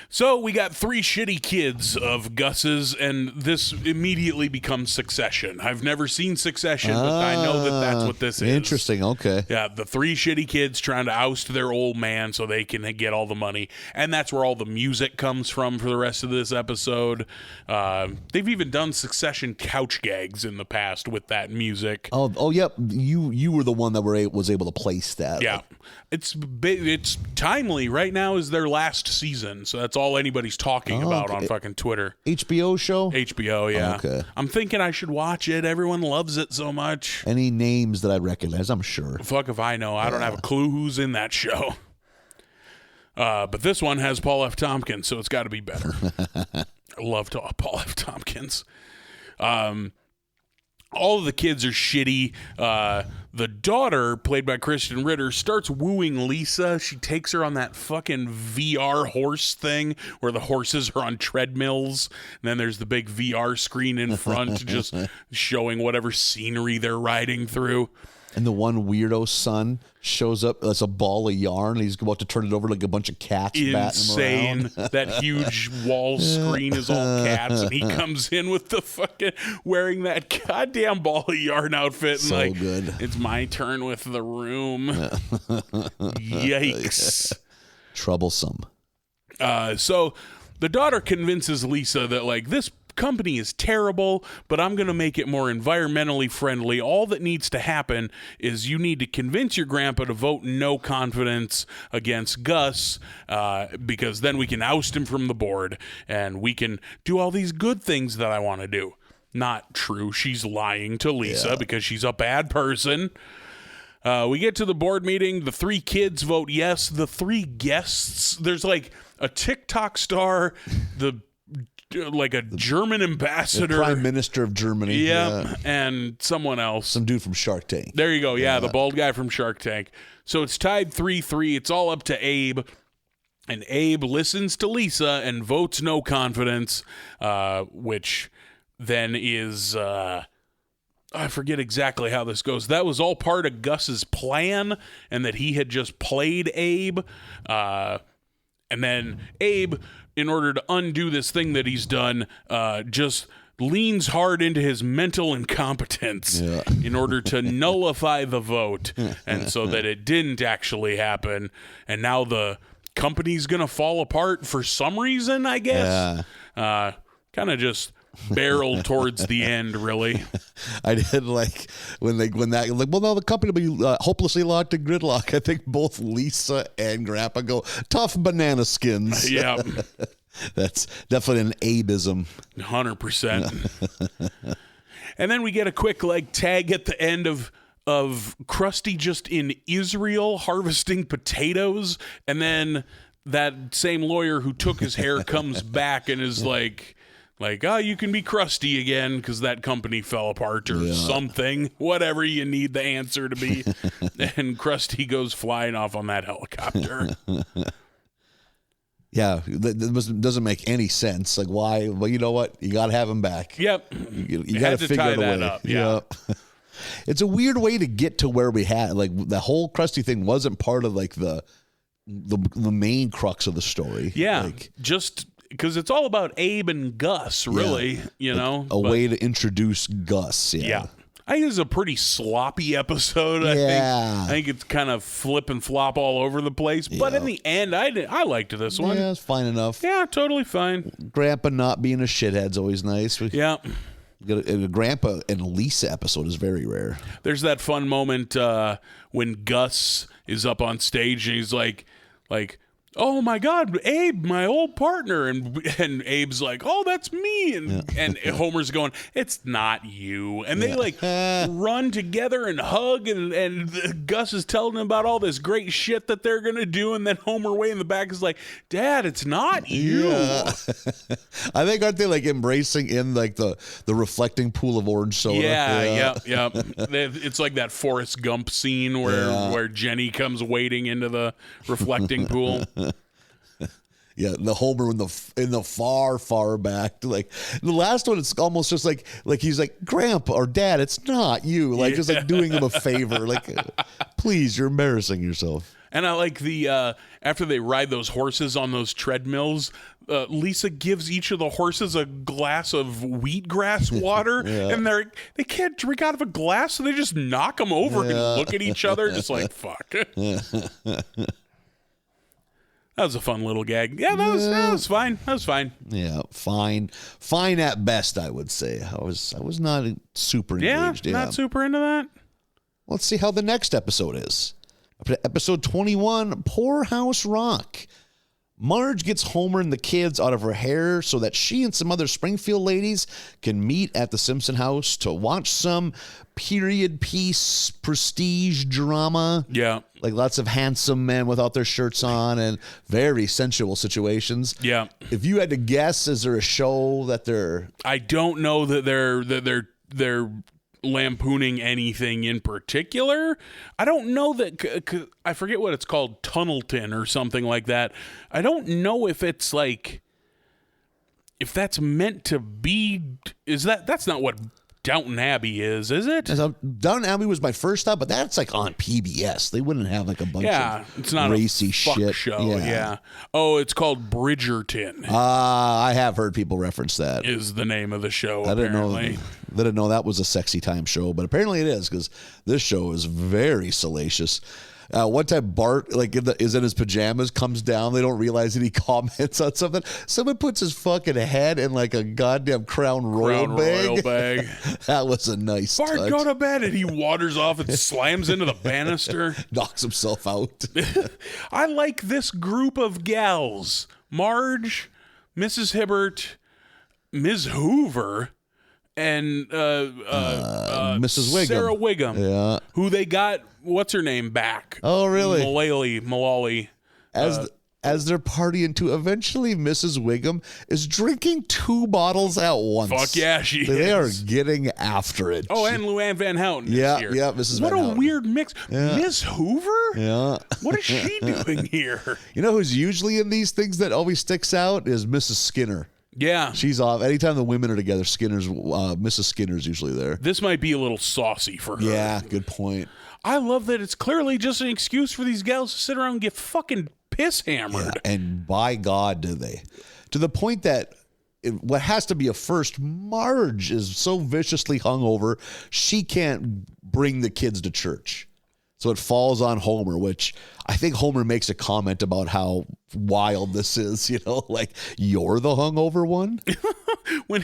Speaker 2: So we got 3 shitty kids of Gus's, and this immediately becomes Succession. I've never seen Succession, but I know that that's what this is.
Speaker 3: Interesting. Okay.
Speaker 2: Yeah, the 3 shitty kids trying to oust their old man so they can get all the money. And that's where all the music comes from for the rest of this episode. They've even done Succession couch gags in the past with that music.
Speaker 3: Oh, yep. You were the one that was able to place that.
Speaker 2: Yeah. It's timely. Right now is their last season, so that's all anybody's talking about on fucking Twitter.
Speaker 3: HBO show?
Speaker 2: HBO, yeah.
Speaker 3: Okay.
Speaker 2: I'm thinking I should watch it. Everyone loves it so much.
Speaker 3: Any names that I'd recognize, I'm sure.
Speaker 2: Fuck if I know. I don't have a clue who's in that show. But this one has Paul F. Tompkins, so it's got to be better. I love Paul F. Tompkins. All of the kids are shitty. The daughter, played by Kristen Ritter, starts wooing Lisa. She takes her on that fucking VR horse thing where the horses are on treadmills. And then there's the big VR screen in front just showing whatever scenery they're riding through.
Speaker 3: And the one weirdo son shows up as a ball of yarn. He's about to turn it over like a bunch of cats.
Speaker 2: Insane.
Speaker 3: Batting him around.
Speaker 2: That huge wall screen is all cats, and he comes in with the fucking wearing that goddamn ball of yarn outfit. And
Speaker 3: So
Speaker 2: like,
Speaker 3: good.
Speaker 2: It's my turn with the room. Yikes.
Speaker 3: Troublesome.
Speaker 2: So the daughter convinces Lisa that like this company is terrible, but I'm going to make it more environmentally friendly. All that needs to happen is you need to convince your grandpa to vote no confidence against Gus, because then we can oust him from the board and we can do all these good things that I want to do. Not true. She's lying to Lisa because she's a bad person. We get to the board meeting. The 3 kids vote yes. The 3 guests, there's like a TikTok star, like a German ambassador,
Speaker 3: The Prime Minister of Germany.
Speaker 2: yeah, and someone else.
Speaker 3: Some dude from Shark Tank.
Speaker 2: There you go. Yeah, the bald guy from Shark Tank. So it's tied 3-3. It's all up to Abe. And Abe listens to Lisa and votes no confidence, which then is... I forget exactly how this goes. That was all part of Gus's plan, and that he had just played Abe. And then Abe, in order to undo this thing that he's done, just leans hard into his mental incompetence in order to nullify the vote, and so that it didn't actually happen. And now the company's going to fall apart for some reason, I guess. Kind of just barreled towards the end, really.
Speaker 3: I did like when that well, no, the company will be hopelessly locked in gridlock. I think both Lisa and Grandpa go, tough banana skins.
Speaker 2: Yeah.
Speaker 3: That's definitely an abism.
Speaker 2: 100%. And then we get a quick like tag at the end of Krusty just in Israel harvesting potatoes, and then that same lawyer who took his hair comes back and is like, oh, you can be Krusty again because that company fell apart or something, whatever you need the answer to be. And Krusty goes flying off on that helicopter.
Speaker 3: Yeah, that doesn't make any sense. Like, why? Well, you know what? You got to have him back.
Speaker 2: Yep.
Speaker 3: You got to figure
Speaker 2: tie
Speaker 3: out a
Speaker 2: that
Speaker 3: way.
Speaker 2: up. Yeah.
Speaker 3: It's a weird way to get to where we had. Like, the whole Krusty thing wasn't part of, like, the main crux of the story.
Speaker 2: Yeah.
Speaker 3: Like,
Speaker 2: just because it's all about Abe and Gus, really, you know.
Speaker 3: A way to introduce Gus.
Speaker 2: Yeah. I think it's a pretty sloppy episode. I think it's kind of flip and flop all over the place. But in the end, I liked this one.
Speaker 3: Yeah, it's fine enough.
Speaker 2: Yeah, totally fine.
Speaker 3: Grandpa not being a shithead's always nice.
Speaker 2: Yeah.
Speaker 3: A Grandpa and Lisa episode is very rare.
Speaker 2: There's that fun moment when Gus is up on stage and he's like, oh my God, Abe, my old partner, and Abe's like, oh, that's me, and Homer's going, it's not you, and they like run together and hug, and Gus is telling him about all this great shit that they're gonna do, and then Homer way in the back is like, Dad, it's not you.
Speaker 3: Yeah. I think aren't they like embracing in like the reflecting pool of orange soda?
Speaker 2: Yeah. It's like that Forrest Gump scene where Jenny comes wading into the reflecting pool.
Speaker 3: Yeah, the Homer in the far back. Like the last one, it's almost just like he's like, Grandpa or Dad, it's not you. Like just like doing him a favor. Like, please, you're embarrassing yourself.
Speaker 2: And I like the after they ride those horses on those treadmills, Lisa gives each of the horses a glass of wheatgrass water, and they can't drink out of a glass, so they just knock them over and look at each other, just like fuck. That was a fun little gag. Yeah, that was fine. That was fine.
Speaker 3: Yeah, fine at best, I would say. I was not super engaged.
Speaker 2: Yeah, not super into that.
Speaker 3: Let's see how the next episode is. Episode 21, Poorhouse Rock. Marge gets Homer and the kids out of her hair so that she and some other Springfield ladies can meet at the Simpson house to watch some period piece prestige drama.
Speaker 2: Yeah.
Speaker 3: Like lots of handsome men without their shirts on and very sensual situations.
Speaker 2: Yeah.
Speaker 3: If you had to guess, is there a show that they're...
Speaker 2: I don't know that they're lampooning anything in particular. I don't know that I forget what it's called, Tunnelton or something like that. I don't know if it's like if that's meant to be that's not what Downton Abbey is it?
Speaker 3: Downton Abbey was my first thought, but that's like on PBS. They wouldn't have like a bunch of
Speaker 2: it's not
Speaker 3: racy
Speaker 2: a fuck
Speaker 3: shit
Speaker 2: show. Yeah. Oh, it's called Bridgerton.
Speaker 3: I have heard people reference that.
Speaker 2: Is the name of the show.
Speaker 3: I didn't know that was a sexy time show, but apparently it is because this show is very salacious. One time Bart, like is in his pajamas, comes down. They don't realize that he comments on something. Someone puts his fucking head in like a goddamn Crown Royal bag. That was a nice
Speaker 2: Bart,
Speaker 3: touch.
Speaker 2: go to bed, and he wanders off and slams into the banister.
Speaker 3: Knocks himself out.
Speaker 2: I like this group of gals. Marge, Mrs. Hibbert, Ms. Hoover, and
Speaker 3: Mrs. Wiggum.
Speaker 2: Sarah Wiggum, who they got, what's her name, back.
Speaker 3: Oh, really?
Speaker 2: Mullally.
Speaker 3: As they're partying too, eventually Mrs. Wiggum is drinking 2 bottles at once.
Speaker 2: Fuck yeah,
Speaker 3: They are getting after it.
Speaker 2: Oh, and Luann Van Houten.
Speaker 3: Yeah,
Speaker 2: here.
Speaker 3: Mrs.
Speaker 2: What
Speaker 3: Van
Speaker 2: a
Speaker 3: Houten.
Speaker 2: weird mix. Miss Hoover?
Speaker 3: Yeah.
Speaker 2: What is she doing here?
Speaker 3: You know who's usually in these things that always sticks out is Mrs. Skinner.
Speaker 2: Yeah.
Speaker 3: She's off. Anytime the women are together, Mrs. Skinner's usually there.
Speaker 2: This might be a little saucy for her.
Speaker 3: Yeah, good point.
Speaker 2: I love that it's clearly just an excuse for these gals to sit around and get fucking piss hammered.
Speaker 3: Yeah, and by God, do they. To the point that what has to be a first, Marge is so viciously hungover, she can't bring the kids to church. So it falls on Homer, which I think Homer makes a comment about how wild this is, like, you're the hungover one.
Speaker 2: when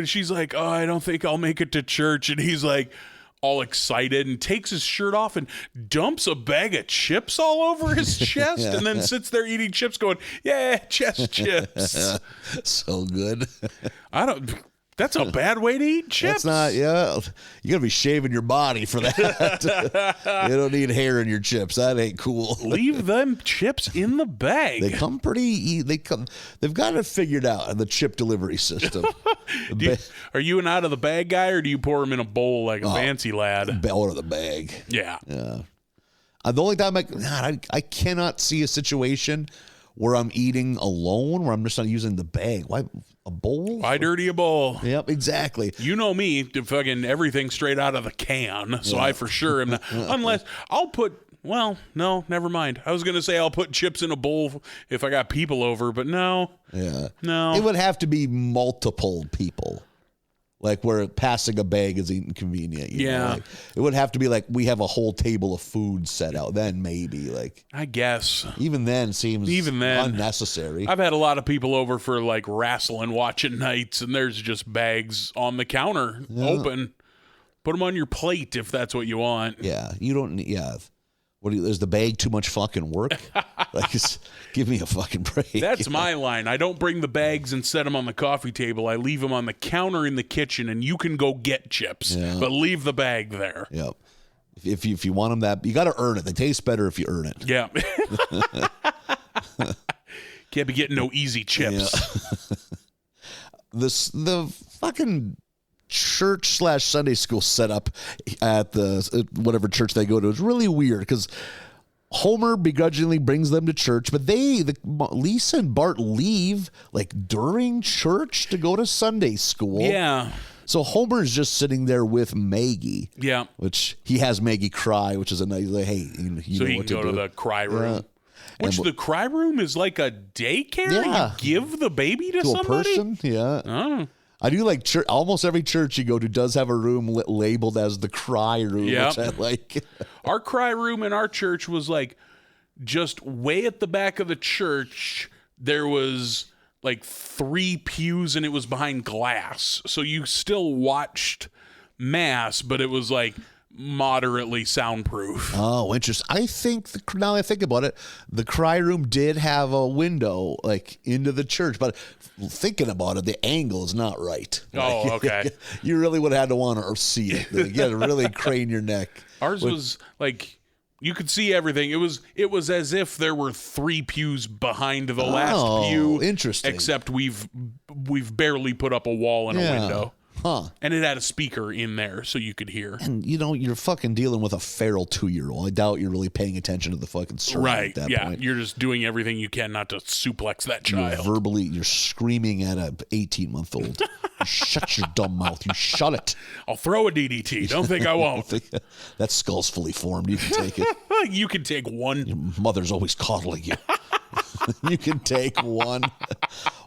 Speaker 2: she's like, oh, I don't think I'll make it to church. And he's like all excited and takes his shirt off and dumps a bag of chips all over his chest and then sits there eating chips going, yeah, chest chips.
Speaker 3: So good.
Speaker 2: That's a bad way to eat chips.
Speaker 3: That's not, you gotta be shaving your body for that. You don't need hair in your chips. That ain't cool.
Speaker 2: Leave them chips in the bag.
Speaker 3: They come they've got it figured out in the chip delivery system.
Speaker 2: Are you an out of the bag guy, or do you pour them in a bowl like a fancy lad?
Speaker 3: Out of the bag.
Speaker 2: Yeah.
Speaker 3: The only time I cannot see a situation where I'm eating alone, where I'm just not using the bag. Why a bowl?
Speaker 2: Why dirty a bowl?
Speaker 3: Yep, exactly.
Speaker 2: You know me, fucking everything straight out of the can. So I for sure am not. Unless I'll put. Well, no, never mind. I was going to say I'll put chips in a bowl if I got people over, but no.
Speaker 3: Yeah.
Speaker 2: No.
Speaker 3: It would have to be multiple people. Like where passing a bag is inconvenient. You know? Like, it would have to be like we have a whole table of food set out. Then maybe like.
Speaker 2: I guess.
Speaker 3: Even then seems unnecessary.
Speaker 2: I've had a lot of people over for like wrestling watching nights, and there's just bags on the counter open. Put them on your plate if that's what you want.
Speaker 3: Yeah. You don't need. Yeah. Is the bag too much fucking work? Like, give me a fucking break.
Speaker 2: That's my line. I don't bring the bags and set them on the coffee table. I leave them on the counter in the kitchen, and you can go get chips, but leave the bag there.
Speaker 3: Yep. If you want them you got to earn it. They taste better if you earn it.
Speaker 2: Yeah. Can't be getting no easy chips.
Speaker 3: Yeah. The fucking church/Sunday school setup at the whatever church they go to is really weird because Homer begrudgingly brings them to church, but Lisa and Bart leave like during church to go to Sunday school.
Speaker 2: Yeah.
Speaker 3: So Homer's just sitting there with Maggie.
Speaker 2: Yeah.
Speaker 3: Which he has Maggie cry, which is a nice like, hey, you
Speaker 2: so
Speaker 3: know
Speaker 2: you
Speaker 3: what
Speaker 2: can go to the cry room. Which the cry room is like a daycare?
Speaker 3: Yeah.
Speaker 2: You give the baby to somebody?
Speaker 3: A person? Yeah.
Speaker 2: Oh.
Speaker 3: I do like church. Almost every church you go to does have a room labeled as the cry room, which I like.
Speaker 2: Our cry room in our church was like just way at the back of the church. There was like 3 pews and it was behind glass. So you still watched mass, but it was like moderately soundproof.
Speaker 3: Oh, interesting. I think now I think about it, the cry room did have a window like into the church, but thinking about it, the angle is not right.
Speaker 2: Oh, okay.
Speaker 3: You really would have had to want to see it. You had to really crane your neck.
Speaker 2: Ours was like you could see everything. It was as if there were 3 pews behind the last pew.
Speaker 3: Interesting.
Speaker 2: Except we've barely put up a wall and a window.
Speaker 3: Huh.
Speaker 2: And it had a speaker in there so you could hear.
Speaker 3: And, you're fucking dealing with a feral 2-year-old. I doubt you're really paying attention to the fucking sermon at that point.
Speaker 2: You're just doing everything you can not to suplex that child.
Speaker 3: You're screaming at an 18-month-old. Shut your dumb mouth. You shut it.
Speaker 2: I'll throw a DDT. Don't think I won't.
Speaker 3: That skull's fully formed. You can take it.
Speaker 2: You can take one.
Speaker 3: Your mother's always coddling you. You can take one.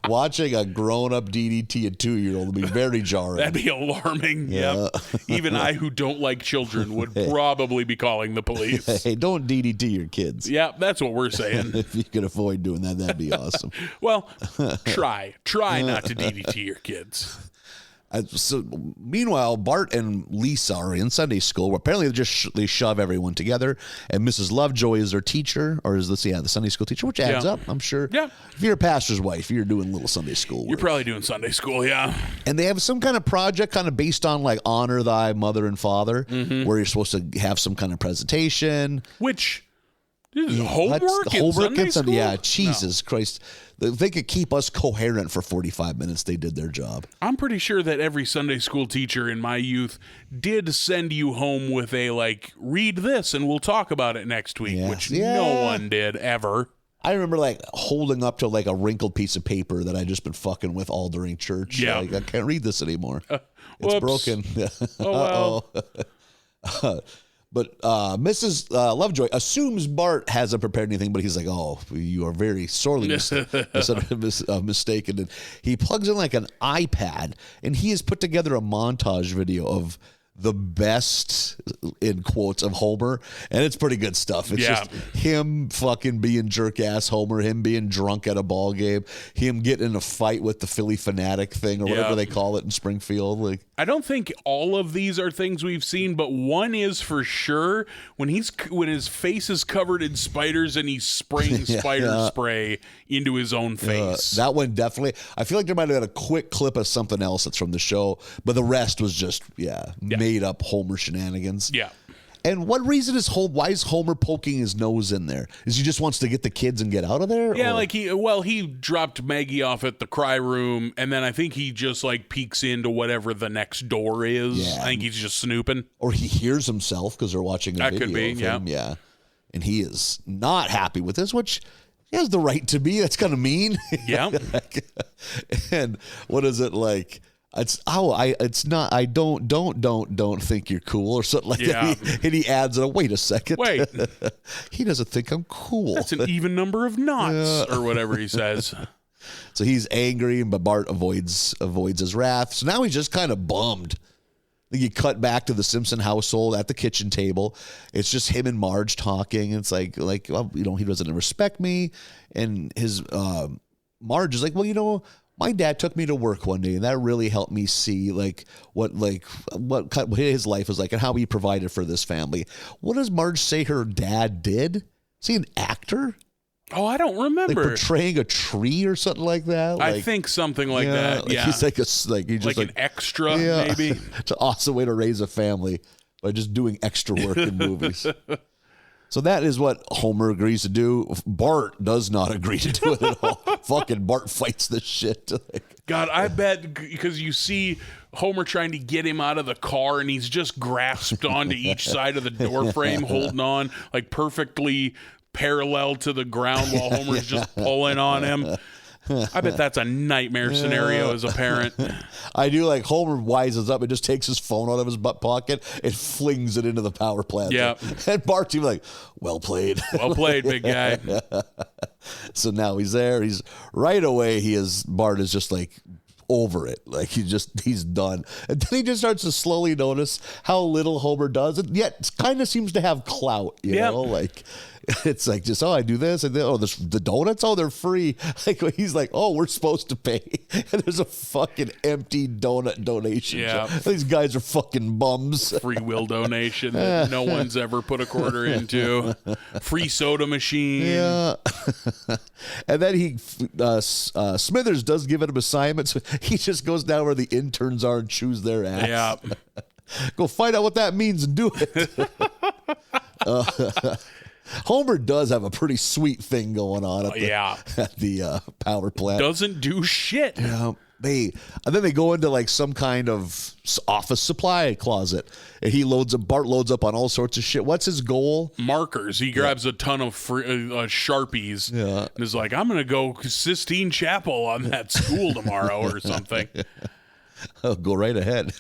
Speaker 3: Watching a grown-up DDT a 2-year-old would be very jarring.
Speaker 2: That'd be alarming. Yeah. Even I, who don't like children, would probably be calling the police.
Speaker 3: Hey, don't DDT your kids.
Speaker 2: Yeah, that's what we're saying.
Speaker 3: If you could avoid doing that, that'd be awesome.
Speaker 2: Well, try not to DDT your kids.
Speaker 3: So, meanwhile, Bart and Lisa are in Sunday school. Apparently, they shove everyone together, and Mrs. Lovejoy is their teacher, or is this the Sunday school teacher, which adds up, I'm sure.
Speaker 2: Yeah.
Speaker 3: If you're a pastor's wife, you're doing little Sunday school work.
Speaker 2: You're probably doing Sunday school, yeah.
Speaker 3: And they have some kind of project kind of based on like honor thy mother and father, where you're supposed to have some kind of presentation.
Speaker 2: Which is homework in Sunday school?
Speaker 3: Yeah, Jesus Christ. If they could keep us coherent for 45 minutes, they did their job.
Speaker 2: I'm pretty sure that every Sunday school teacher in my youth did send you home with a, like, read this and we'll talk about it next week, which no one did ever.
Speaker 3: I remember, like, holding up to, like, a wrinkled piece of paper that I'd just been fucking with all during church.
Speaker 2: Yeah.
Speaker 3: Like, I can't read this anymore. It's broken.
Speaker 2: Oh, well.
Speaker 3: But Mrs. Lovejoy assumes Bart hasn't prepared anything, but he's like, "Oh, you are very sorely mistaken." And he plugs in like an iPad, and he has put together a montage video of the best, in quotes, of Homer, and it's pretty good stuff. It's just him fucking being jerk ass Homer, him being drunk at a ball game, him getting in a fight with the Philly Fanatic thing or whatever they call it in Springfield. Like,
Speaker 2: I don't think all of these are things we've seen, but one is for sure when his face is covered in spiders and he's spraying spider spray into his own face.
Speaker 3: That one definitely. I feel like there might have been a quick clip of something else that's from the show, but the rest was just made up Homer shenanigans.
Speaker 2: Yeah.
Speaker 3: And what reason is why is Homer poking his nose in there? Is he just wants to get the kids and get out of there?
Speaker 2: Yeah,
Speaker 3: or?
Speaker 2: like he dropped Maggie off at the cry room, and then I think he just like peeks into whatever the next door is.
Speaker 3: Yeah.
Speaker 2: I think he's just snooping.
Speaker 3: Or he hears himself because they're watching a video
Speaker 2: That could be,
Speaker 3: of him. Yeah. And he is not happy with this, which he has the right to be. That's kind of mean.
Speaker 2: Yeah.
Speaker 3: And what is it like? I don't think you're cool or something like that. And he adds, wait a second.
Speaker 2: Wait.
Speaker 3: He doesn't think I'm cool.
Speaker 2: That's an even number of knots or whatever he says.
Speaker 3: So he's angry, but Bart avoids his wrath. So now he's just kind of bummed. You cut back to the Simpson household at the kitchen table. It's just him and Marge talking. It's like well, he doesn't respect me. And his Marge is like, well, my dad took me to work one day, and that really helped me see what his life was like and how he provided for this family. What does Marge say her dad did? Is he an actor?
Speaker 2: Oh, I don't remember.
Speaker 3: Like portraying a tree or something like that?
Speaker 2: I think something like that. Yeah.
Speaker 3: He's he's just
Speaker 2: an extra, maybe.
Speaker 3: It's an awesome way to raise a family by just doing extra work in movies. So that is what Homer agrees to do. Bart does not agree to do it at all. Fucking Bart fights the shit.
Speaker 2: God, I bet because you see Homer trying to get him out of the car and he's just grasped onto each side of the door frame, holding on like perfectly parallel to the ground while Homer's just pulling on him. I bet that's a nightmare scenario as a parent.
Speaker 3: I do like Homer wises up and just takes his phone out of his butt pocket and flings it into the power plant.
Speaker 2: Yeah.
Speaker 3: And Bart's even like, well played.
Speaker 2: Well played, big guy.
Speaker 3: So now he's there. He's right away. Bart is just like over it. Like he's done. And then he just starts to slowly notice how little Homer does. And yet kind of seems to have clout, you know, like it's like just, I do this and then, the donuts, they're free. Like he's like, we're supposed to pay. And there's a fucking empty donut donation.
Speaker 2: Yeah.
Speaker 3: These guys are fucking bums.
Speaker 2: Free will donation that no one's ever put a quarter into. Free soda machine.
Speaker 3: Yeah. And then Smithers does give him assignments. He just goes down where the interns are and chews their ass.
Speaker 2: Yeah.
Speaker 3: Go find out what that means and do it. Homer does have a pretty sweet thing going on at the power plant.
Speaker 2: Doesn't do shit.
Speaker 3: Yeah. And then they go into like some kind of office supply closet, and Bart loads up on all sorts of shit. What's his goal?
Speaker 2: Markers. He grabs a ton of Sharpies and is like, I'm going to go Sistine Chapel on that school tomorrow or something.
Speaker 3: Oh, go right ahead.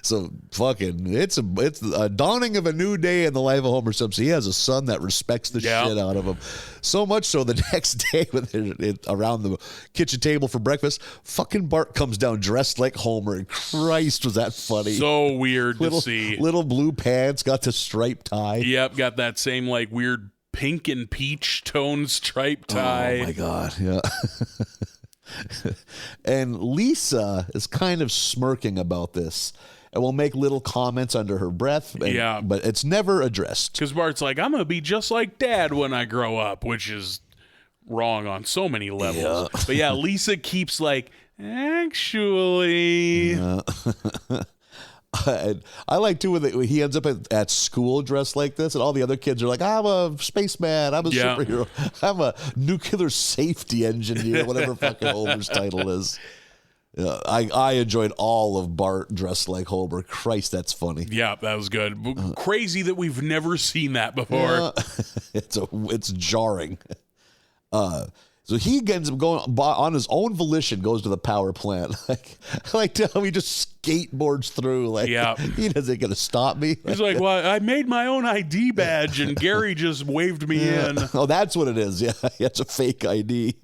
Speaker 3: So fucking, it's a dawning of a new day in the life of Homer Simpson. He has a son that respects the shit out of him. So much so the next day when they're around the kitchen table for breakfast, fucking Bart comes down dressed like Homer. And Christ, was that funny.
Speaker 2: So weird to see.
Speaker 3: Little blue pants, got the striped tie.
Speaker 2: Yep, got that same like weird pink and peach tone striped tie.
Speaker 3: Oh my God, yeah. And Lisa is kind of smirking about this and will make little comments under her breath. But it's never addressed.
Speaker 2: Because Bart's like, I'm going to be just like Dad when I grow up, which is wrong on so many levels. Yeah. But yeah, Lisa keeps like, actually.
Speaker 3: Yeah. I like too when he ends up at school dressed like this, and all the other kids are like, I'm a spaceman, I'm a superhero, I'm a nuclear safety engineer, whatever fucking Homer's title is. Yeah, I enjoyed all of Bart dressed like Homer. Christ, that's funny.
Speaker 2: Yeah, that was good. Crazy that we've never seen that before.
Speaker 3: It's jarring. So he ends up going on his own volition, goes to the power plant. Like how he just skateboards through. Like,
Speaker 2: Yeah.
Speaker 3: he doesn't going to stop me.
Speaker 2: He's like, well, I made my own ID badge, and Gary just waved me in.
Speaker 3: Oh, that's what it is. Yeah, it's a fake ID.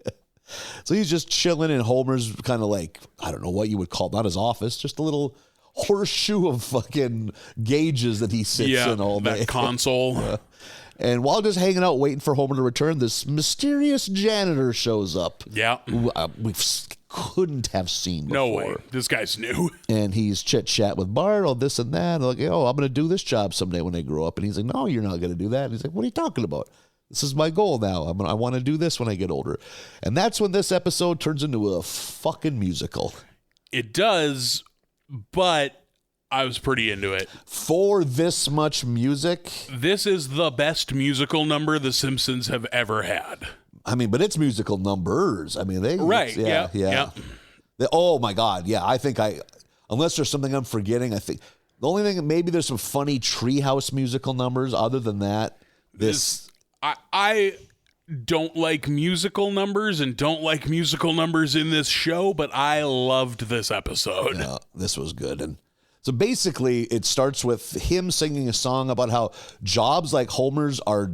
Speaker 3: So he's just chilling, and Homer's kind of like, I don't know what you would call, not his office, just a little horseshoe of fucking gauges that he sits in all day.
Speaker 2: That console.
Speaker 3: And while just hanging out waiting for Homer to return, this mysterious janitor shows up.
Speaker 2: Yeah.
Speaker 3: Who we couldn't have seen before.
Speaker 2: No way. This guy's new.
Speaker 3: And he's chit-chat with Bart, all this and that. And like, oh, I'm going to do this job someday when I grow up. And he's like, no, you're not going to do that. And he's like, what are you talking about? This is my goal now. I want to do this when I get older. And that's when this episode turns into a fucking musical.
Speaker 2: It does, but I was pretty into it.
Speaker 3: For this much music.
Speaker 2: This is the best musical number The Simpsons have ever had.
Speaker 3: I mean, but it's musical numbers. I mean,
Speaker 2: Right.
Speaker 3: Yeah. Oh my God. Yeah. I think unless there's something I'm forgetting, I think the only thing, maybe there's some funny Treehouse musical numbers. Other than that,
Speaker 2: I don't like musical numbers and don't like musical numbers in this show, but I loved this episode.
Speaker 3: Yeah, this was good. And so basically, it starts with him singing a song about how jobs like Homer's are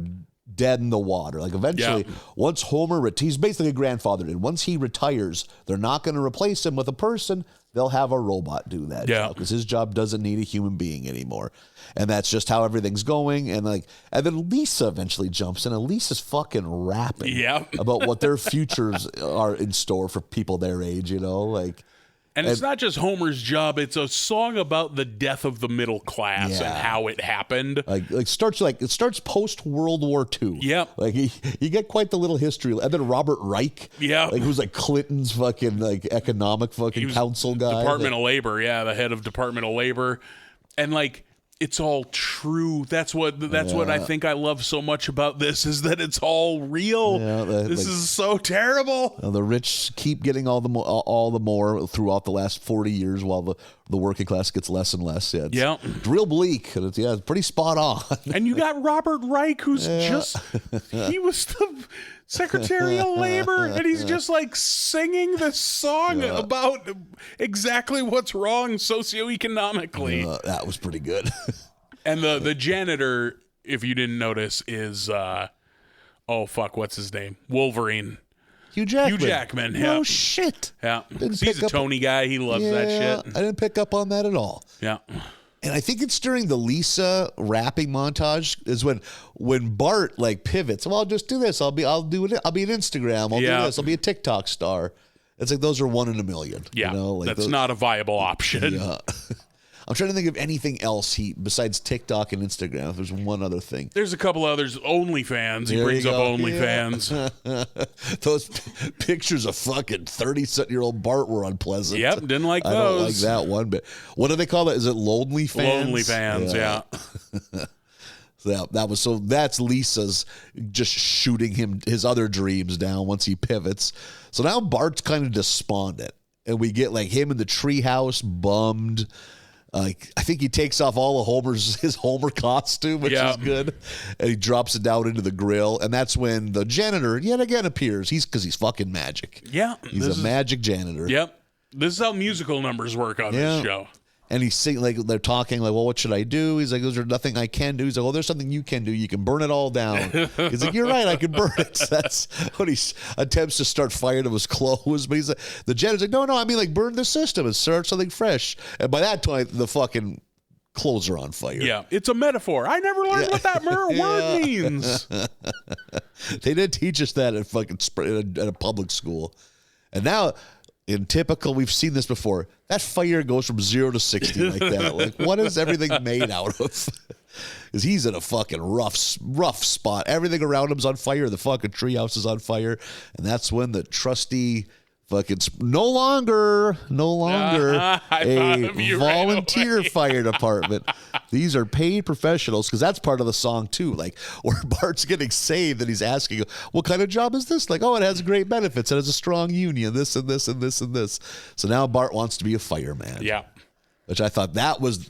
Speaker 3: dead in the water. Like eventually, once Homer, he's basically grandfathered in. Once he retires, they're not going to replace him with a person. They'll have a robot do that job because his job doesn't need a human being anymore. And that's just how everything's going. And then Lisa eventually jumps in, and Lisa's fucking rapping about what their futures are in store for people their age,
Speaker 2: And it's not just Homer's job; it's a song about the death of the middle class and how it happened.
Speaker 3: It starts post World War II.
Speaker 2: Yep.
Speaker 3: Like you get quite the little history. And then Robert Reich.
Speaker 2: Yeah.
Speaker 3: Who's like Clinton's fucking economic fucking council guy.
Speaker 2: Department of Labor. Yeah, the head of Department of Labor, and it's all true. That's what I think I love so much about this is that it's all real. Yeah, this is so terrible.
Speaker 3: The rich keep getting all the more throughout the last 40 years, while the working class gets less and less. Yeah, it's real bleak. And it's pretty spot on.
Speaker 2: And you got Robert Reich, who's he was the Secretary of Labor, and he's just singing this song about exactly what's wrong socioeconomically.
Speaker 3: That was pretty good.
Speaker 2: And the janitor, if you didn't notice, is what's his name? Wolverine.
Speaker 3: Hugh Jackman.
Speaker 2: Hugh Jackman. Yeah.
Speaker 3: Oh shit.
Speaker 2: Yeah. He's a Tony guy. He loves that shit.
Speaker 3: I didn't pick up on that at all.
Speaker 2: Yeah.
Speaker 3: And I think it's during the Lisa rapping montage is when Bart pivots. Well, I'll just do this. I'll be an Instagram. I'll do this. I'll be a TikTok star. It's like those are 1 in a million.
Speaker 2: Yeah, that's not a viable option.
Speaker 3: Yeah. I'm trying to think of anything else besides TikTok and Instagram. If there's one other thing.
Speaker 2: There's a couple others. OnlyFans. He brings up OnlyFans.
Speaker 3: Those pictures of fucking 30-something-year-old Bart were unpleasant.
Speaker 2: Yep, didn't like those.
Speaker 3: I don't like that one bit. What do they call that? Is it Lonely Fans?
Speaker 2: Lonely Fans, yeah.
Speaker 3: That's Lisa's just shooting his other dreams down once he pivots. So now Bart's kind of despondent, and we get him in the treehouse bummed. I think he takes off all of his Homer costume, which is good, and he drops it down into the grill, and that's when the janitor yet again appears. Because he's fucking magic.
Speaker 2: Yeah,
Speaker 3: he's a magic janitor.
Speaker 2: Yep, this is how musical numbers work on this show.
Speaker 3: And he's singing, they're talking well, what should I do? He's like, there's nothing I can do. He's like, well, there's something you can do. You can burn it all down. He's like, you're right, I can burn it. That's when he attempts to start fire to his clothes. But he's like, the janitor's like, no, I mean burn the system and start something fresh. And by that time, the fucking clothes are on fire.
Speaker 2: Yeah, it's a metaphor. I never learned what that word means.
Speaker 3: They did teach us that at a public school. And now, in typical, we've seen this before, that fire goes from 0 to 60 like that. What is everything made out of? Because he's in a fucking rough spot. Everything around him's on fire. The fucking treehouse is on fire. And that's when the trusty fucking no longer a volunteer fire department. These are paid professionals, because that's part of the song too. Where Bart's getting saved and he's asking, what kind of job is this? It has great benefits. It has a strong union, this and this and this and this. So now Bart wants to be a fireman.
Speaker 2: Yeah.
Speaker 3: Which I thought that was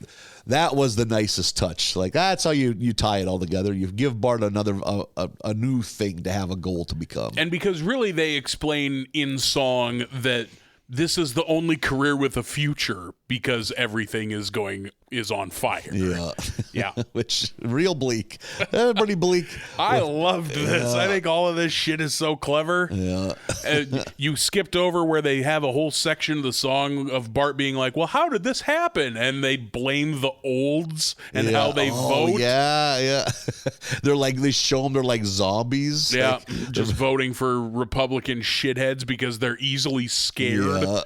Speaker 3: that was the nicest touch. Like that's how you tie it all together. You give Bart another a new thing to have a goal to become.
Speaker 2: And because really they explain in song that this is the only career with a future because everything is on fire.
Speaker 3: Yeah.
Speaker 2: Yeah.
Speaker 3: Which real bleak. Pretty bleak.
Speaker 2: I loved this. I think all of this shit is so clever.
Speaker 3: Yeah.
Speaker 2: You skipped over where they have a whole section of the song of Bart being like, well, how did this happen? And they blame the olds and how they vote.
Speaker 3: Yeah. They're like, they show them they're like zombies.
Speaker 2: Yeah.
Speaker 3: Like,
Speaker 2: Just voting for Republican shitheads because they're easily scared.
Speaker 3: yeah.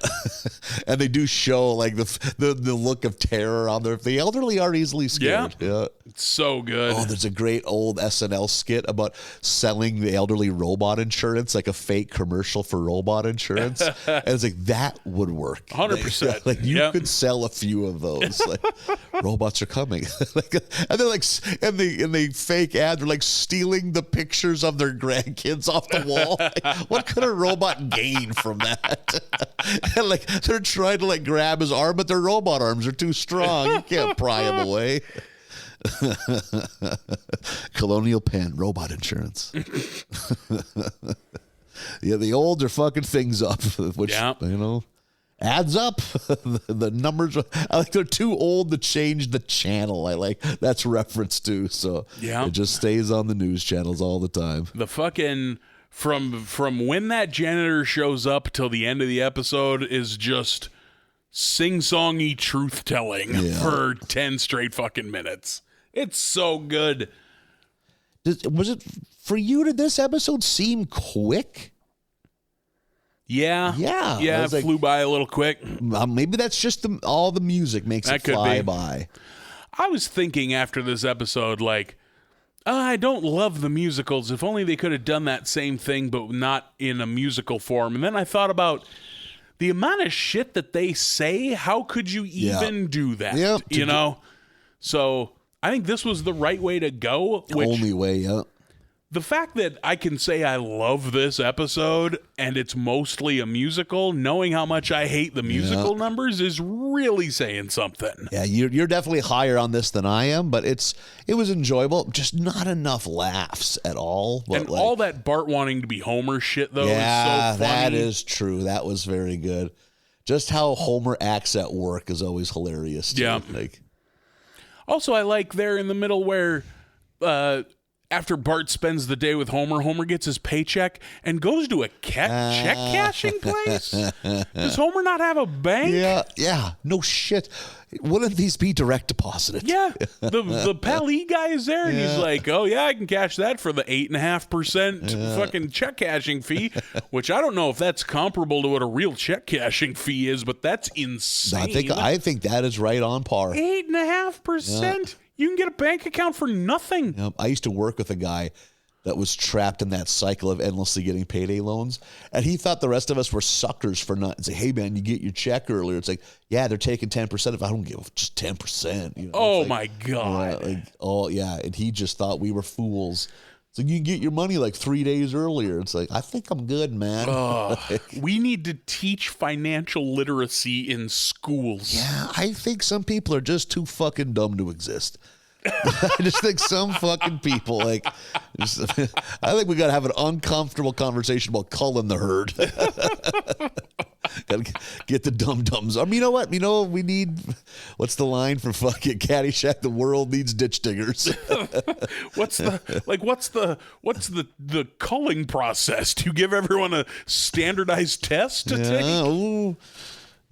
Speaker 3: And they do show like the look of terror on their. The elderly are easily scared. Yeah.
Speaker 2: It's so good.
Speaker 3: Oh, there's a great old SNL skit about selling the elderly robot insurance, like a fake commercial for robot insurance. And it's like, that would work.
Speaker 2: 100%.
Speaker 3: Like you could sell a few of those. Like, robots are coming. And they're like, and the fake ad, they're like stealing the pictures of their grandkids off the wall. Like, what could a robot gain from that? And like, they're trying to like grab his arm, but their robot arms are too strong. You can't pry him away. Colonial Penn, robot insurance. Yeah, the olds are fucking things up, which, you know, adds up. The numbers, I like they're too old to change the channel. I like that's reference to, so it just stays on the news channels all the time.
Speaker 2: The fucking from when that janitor shows up till the end of the episode is just sing-songy truth-telling for 10 straight fucking minutes. It's so good.
Speaker 3: Was it for you? Did this episode seem quick?
Speaker 2: Yeah.
Speaker 3: It
Speaker 2: like, flew by a little quick.
Speaker 3: Maybe that's just all the music makes it fly by.
Speaker 2: I was thinking after this episode, like, I don't love the musicals. If only they could have done that same thing, but not in a musical form. And then I thought about the amount of shit that they say. How could you even do that?
Speaker 3: Yeah,
Speaker 2: you know? So I think this was the right way to go.
Speaker 3: Only way, yeah.
Speaker 2: The fact that I can say I love this episode and it's mostly a musical, knowing how much I hate the musical numbers is really saying something.
Speaker 3: Yeah, you're definitely higher on this than I am, but it was enjoyable. Just not enough laughs at all. But
Speaker 2: and all that Bart wanting to be Homer shit, though, is so funny.
Speaker 3: That is true. That was very good. Just how Homer acts at work is always hilarious, too.
Speaker 2: Yeah. Also, I like there in the middle where after Bart spends the day with Homer, Homer gets his paycheck and goes to a check cashing place. Does Homer not have a bank?
Speaker 3: Yeah. No shit. Wouldn't these be direct deposited?
Speaker 2: Yeah. The Pally guy is there, and he's like, oh, yeah, I can cash that for the 8.5% fucking check cashing fee, which I don't know if that's comparable to what a real check cashing fee is, but that's insane.
Speaker 3: I think that is right on par.
Speaker 2: 8.5%? You can get a bank account for nothing.
Speaker 3: I used to work with a guy that was trapped in that cycle of endlessly getting payday loans. And he thought the rest of us were suckers for not say, hey, man, you get your check earlier. It's like, yeah, they're taking 10%. If I don't give just 10%. You know,
Speaker 2: oh, my God.
Speaker 3: And he just thought we were fools. So you can get your money like 3 days earlier. It's like, I think I'm good, man.
Speaker 2: We need to teach financial literacy in schools.
Speaker 3: Yeah, I think some people are just too fucking dumb to exist. I just think some fucking people I think we got to have an uncomfortable conversation about culling the herd. Got to get the dum-dums. You know what? You know we need? What's the line for fucking Caddyshack? The world needs ditch diggers.
Speaker 2: What's the culling process? Do you give everyone a standardized test to take?
Speaker 3: Ooh.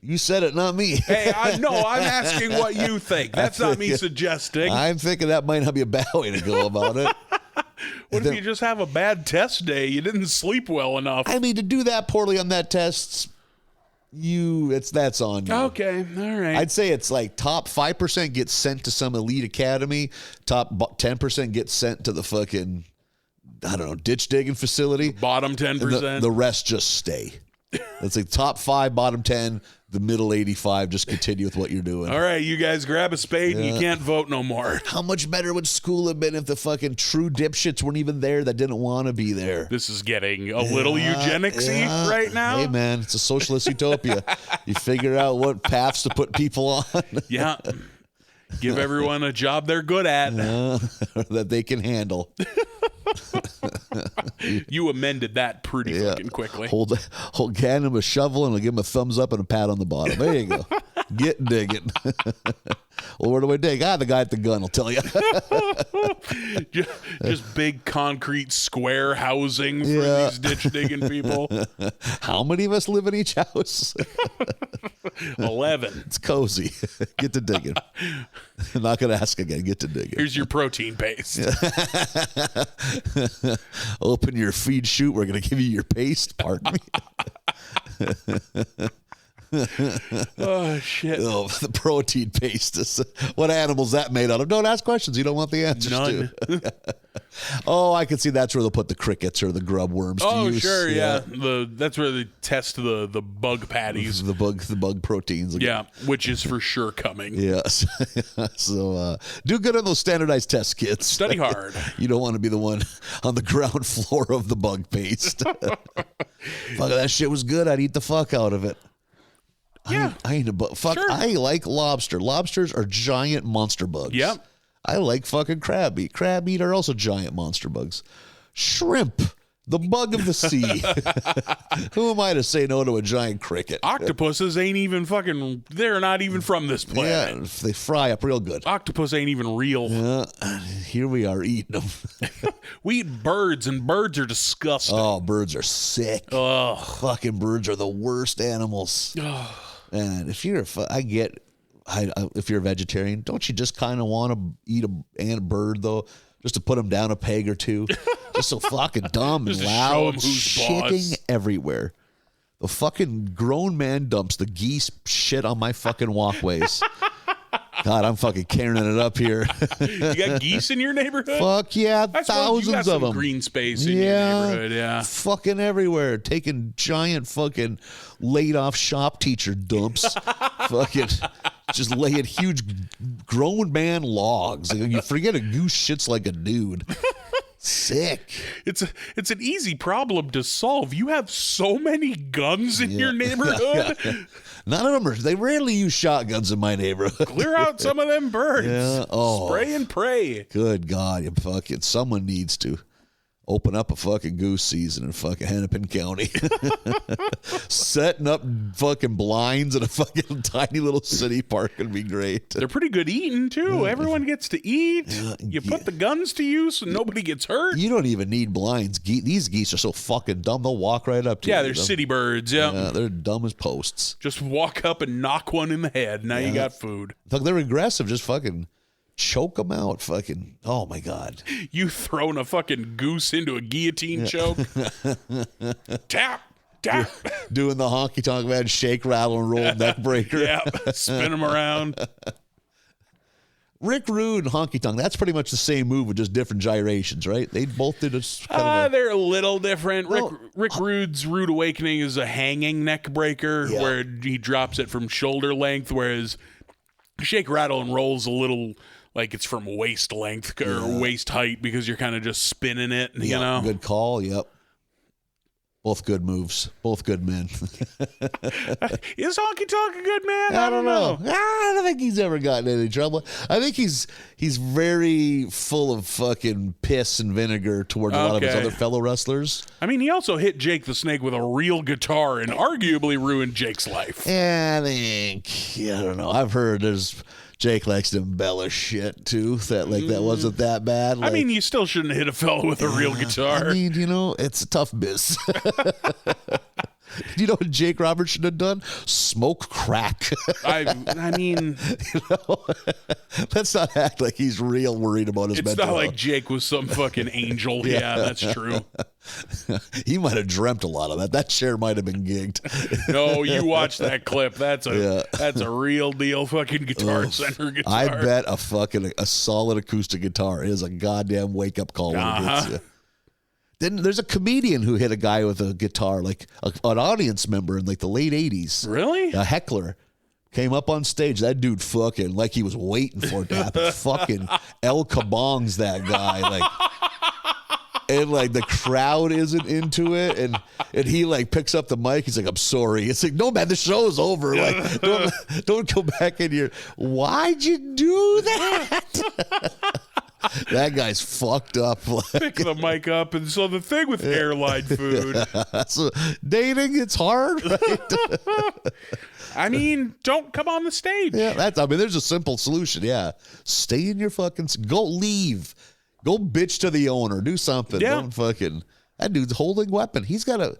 Speaker 3: You said it, not me.
Speaker 2: Hey, I'm asking what you think. That's not me suggesting.
Speaker 3: I'm thinking that might not be a bad way to go about it.
Speaker 2: What if you just have a bad test day? You didn't sleep well enough.
Speaker 3: I mean, to do that poorly on that test, that's on you.
Speaker 2: Okay, all right.
Speaker 3: I'd say it's like top 5% gets sent to some elite academy. Top 10% gets sent to the fucking, I don't know, ditch digging facility.
Speaker 2: Bottom 10%.
Speaker 3: The rest just stay. It's like top 5, bottom 10, the middle 85. Just continue with what you're doing.
Speaker 2: All right, you guys grab a spade and you can't vote no more.
Speaker 3: How much better would school have been if the fucking true dipshits weren't even there that didn't want to be there?
Speaker 2: This is getting a little eugenics-y right now.
Speaker 3: Hey, man, it's a socialist utopia. You figure out what paths to put people on.
Speaker 2: Yeah. Give everyone a job they're good at.
Speaker 3: that they can handle.
Speaker 2: You amended that pretty fucking quickly.
Speaker 3: Hand him a shovel and I'll give him a thumbs up and a pat on the bottom. There you go. Get digging. Well, where do I dig? The guy at the gun will tell you.
Speaker 2: Just big concrete square housing for these ditch digging people.
Speaker 3: How many of us live in each house?
Speaker 2: 11.
Speaker 3: It's cozy. Get to digging. I'm not going to ask again. Get to digging.
Speaker 2: Here's your protein paste.
Speaker 3: Open your feed chute. We're going to give you your paste. Pardon me.
Speaker 2: Oh, shit.
Speaker 3: Oh, the protein paste. What animal's that made out of? Don't ask questions you don't want the answers to. Oh, I can see that's where they'll put the crickets or the grub worms to use.
Speaker 2: Sure, yeah. That's where they test the bug patties.
Speaker 3: The bug proteins.
Speaker 2: Yeah, which is for sure coming.
Speaker 3: Yes. So do good on those standardized test kits.
Speaker 2: Study hard.
Speaker 3: You don't want to be the one on the ground floor of the bug paste. Fuck, that shit was good. I'd eat the fuck out of it.
Speaker 2: Yeah.
Speaker 3: I ain't a bug. Fuck, sure. I like lobster. Lobsters are giant monster bugs.
Speaker 2: Yep.
Speaker 3: I like fucking crab meat. Crab meat are also giant monster bugs. Shrimp, the bug of the sea. Who am I to say no to a giant cricket?
Speaker 2: Octopuses ain't even fucking, they're not even from this planet.
Speaker 3: Yeah, they fry up real good.
Speaker 2: Octopus ain't even real.
Speaker 3: Yeah, here we are eating them.
Speaker 2: We eat birds, and birds are disgusting.
Speaker 3: Oh, birds are sick.
Speaker 2: Oh,
Speaker 3: fucking birds are the worst animals. And if you're if you're a vegetarian, don't you just kind of want to eat a bird though, just to put them down a peg or two? Just so fucking dumb and loud, shitting everywhere. The fucking grown man dumps the geese shit on my fucking walkways. God, I'm fucking carrying it up here.
Speaker 2: You got geese in your neighborhood?
Speaker 3: Fuck yeah,
Speaker 2: I
Speaker 3: thousands
Speaker 2: you got
Speaker 3: of them.
Speaker 2: Green space in your neighborhood, yeah.
Speaker 3: Fucking everywhere, taking giant fucking laid off shop teacher dumps. Fucking just laying huge grown man logs. You forget a goose shits like a dude. Sick.
Speaker 2: It's an easy problem to solve. You have so many guns in your neighborhood.
Speaker 3: Yeah. None of them they rarely use shotguns in my neighborhood.
Speaker 2: Clear out some of them birds.
Speaker 3: Yeah. Oh.
Speaker 2: Spray and pray.
Speaker 3: Good God, you fucking someone needs to open up a fucking goose season in fucking Hennepin County. Setting up fucking blinds in a fucking tiny little city park would be great.
Speaker 2: They're pretty good eating, too. Everyone gets to eat. You put the guns to use and nobody gets hurt.
Speaker 3: You don't even need blinds. These geese are so fucking dumb, they'll walk right up to you.
Speaker 2: Yeah, they're city birds, yeah.
Speaker 3: They're dumb as posts.
Speaker 2: Just walk up and knock one in the head. Now you got food.
Speaker 3: Look, they're aggressive. Just fucking choke them out. Fucking, oh my God.
Speaker 2: You thrown a fucking goose into a guillotine choke. Tap.
Speaker 3: Doing the honky tonk man, shake, rattle, and roll neck breaker.
Speaker 2: Yeah, spin them around.
Speaker 3: Rick Rude and honky tonk, that's pretty much the same move with just different gyrations, right? They both did a
Speaker 2: they're a little different. Rick Rude's Rude Awakening is a hanging neck breaker where he drops it from shoulder length, whereas shake, rattle, and roll's a little like it's from waist length or waist height because you're kind of just spinning it, you know?
Speaker 3: Good call, yep. Both good moves. Both good men.
Speaker 2: Is Honky Tonk a good man?
Speaker 3: I don't know. I don't think he's ever gotten in any trouble. I think he's very full of fucking piss and vinegar towards a lot of his other fellow wrestlers.
Speaker 2: I mean, he also hit Jake the Snake with a real guitar and arguably ruined Jake's life.
Speaker 3: Yeah, I don't know. I've heard Jake likes to embellish shit too. That wasn't that bad.
Speaker 2: I mean, you still shouldn't hit a fellow with a real guitar.
Speaker 3: I mean, it's a tough biz. You know what Jake Roberts should have done? Smoke crack.
Speaker 2: I mean,
Speaker 3: let's not act like he's real worried about his mental health. It's not like
Speaker 2: Jake was some fucking angel. Yeah, that's true.
Speaker 3: He might have dreamt a lot of that. That chair might have been gigged.
Speaker 2: No, you watch that clip. That's a real deal fucking Guitar Center guitar.
Speaker 3: I bet a solid acoustic guitar is a goddamn wake up call when it hits you. Then there's a comedian who hit a guy with a guitar, like an audience member in like the late 80s.
Speaker 2: Really?
Speaker 3: A heckler came up on stage. That dude fucking, like he was waiting for it to happen. Fucking El Kabong's that guy. Like, and like the crowd isn't into it, and he like picks up the mic. He's like, "I'm sorry." It's like, no, man, the show's over. Like, don't go back in here. Why'd you do that? That guy's fucked up.
Speaker 2: Pick the mic up, and so the thing with airline food.
Speaker 3: So dating, it's hard, right?
Speaker 2: I mean, don't come on the stage.
Speaker 3: Yeah, there's a simple solution. Yeah, stay in your fucking. Go leave. Go bitch to the owner. Do something.
Speaker 2: Yeah.
Speaker 3: Don't fucking. That dude's holding weapon. He's got a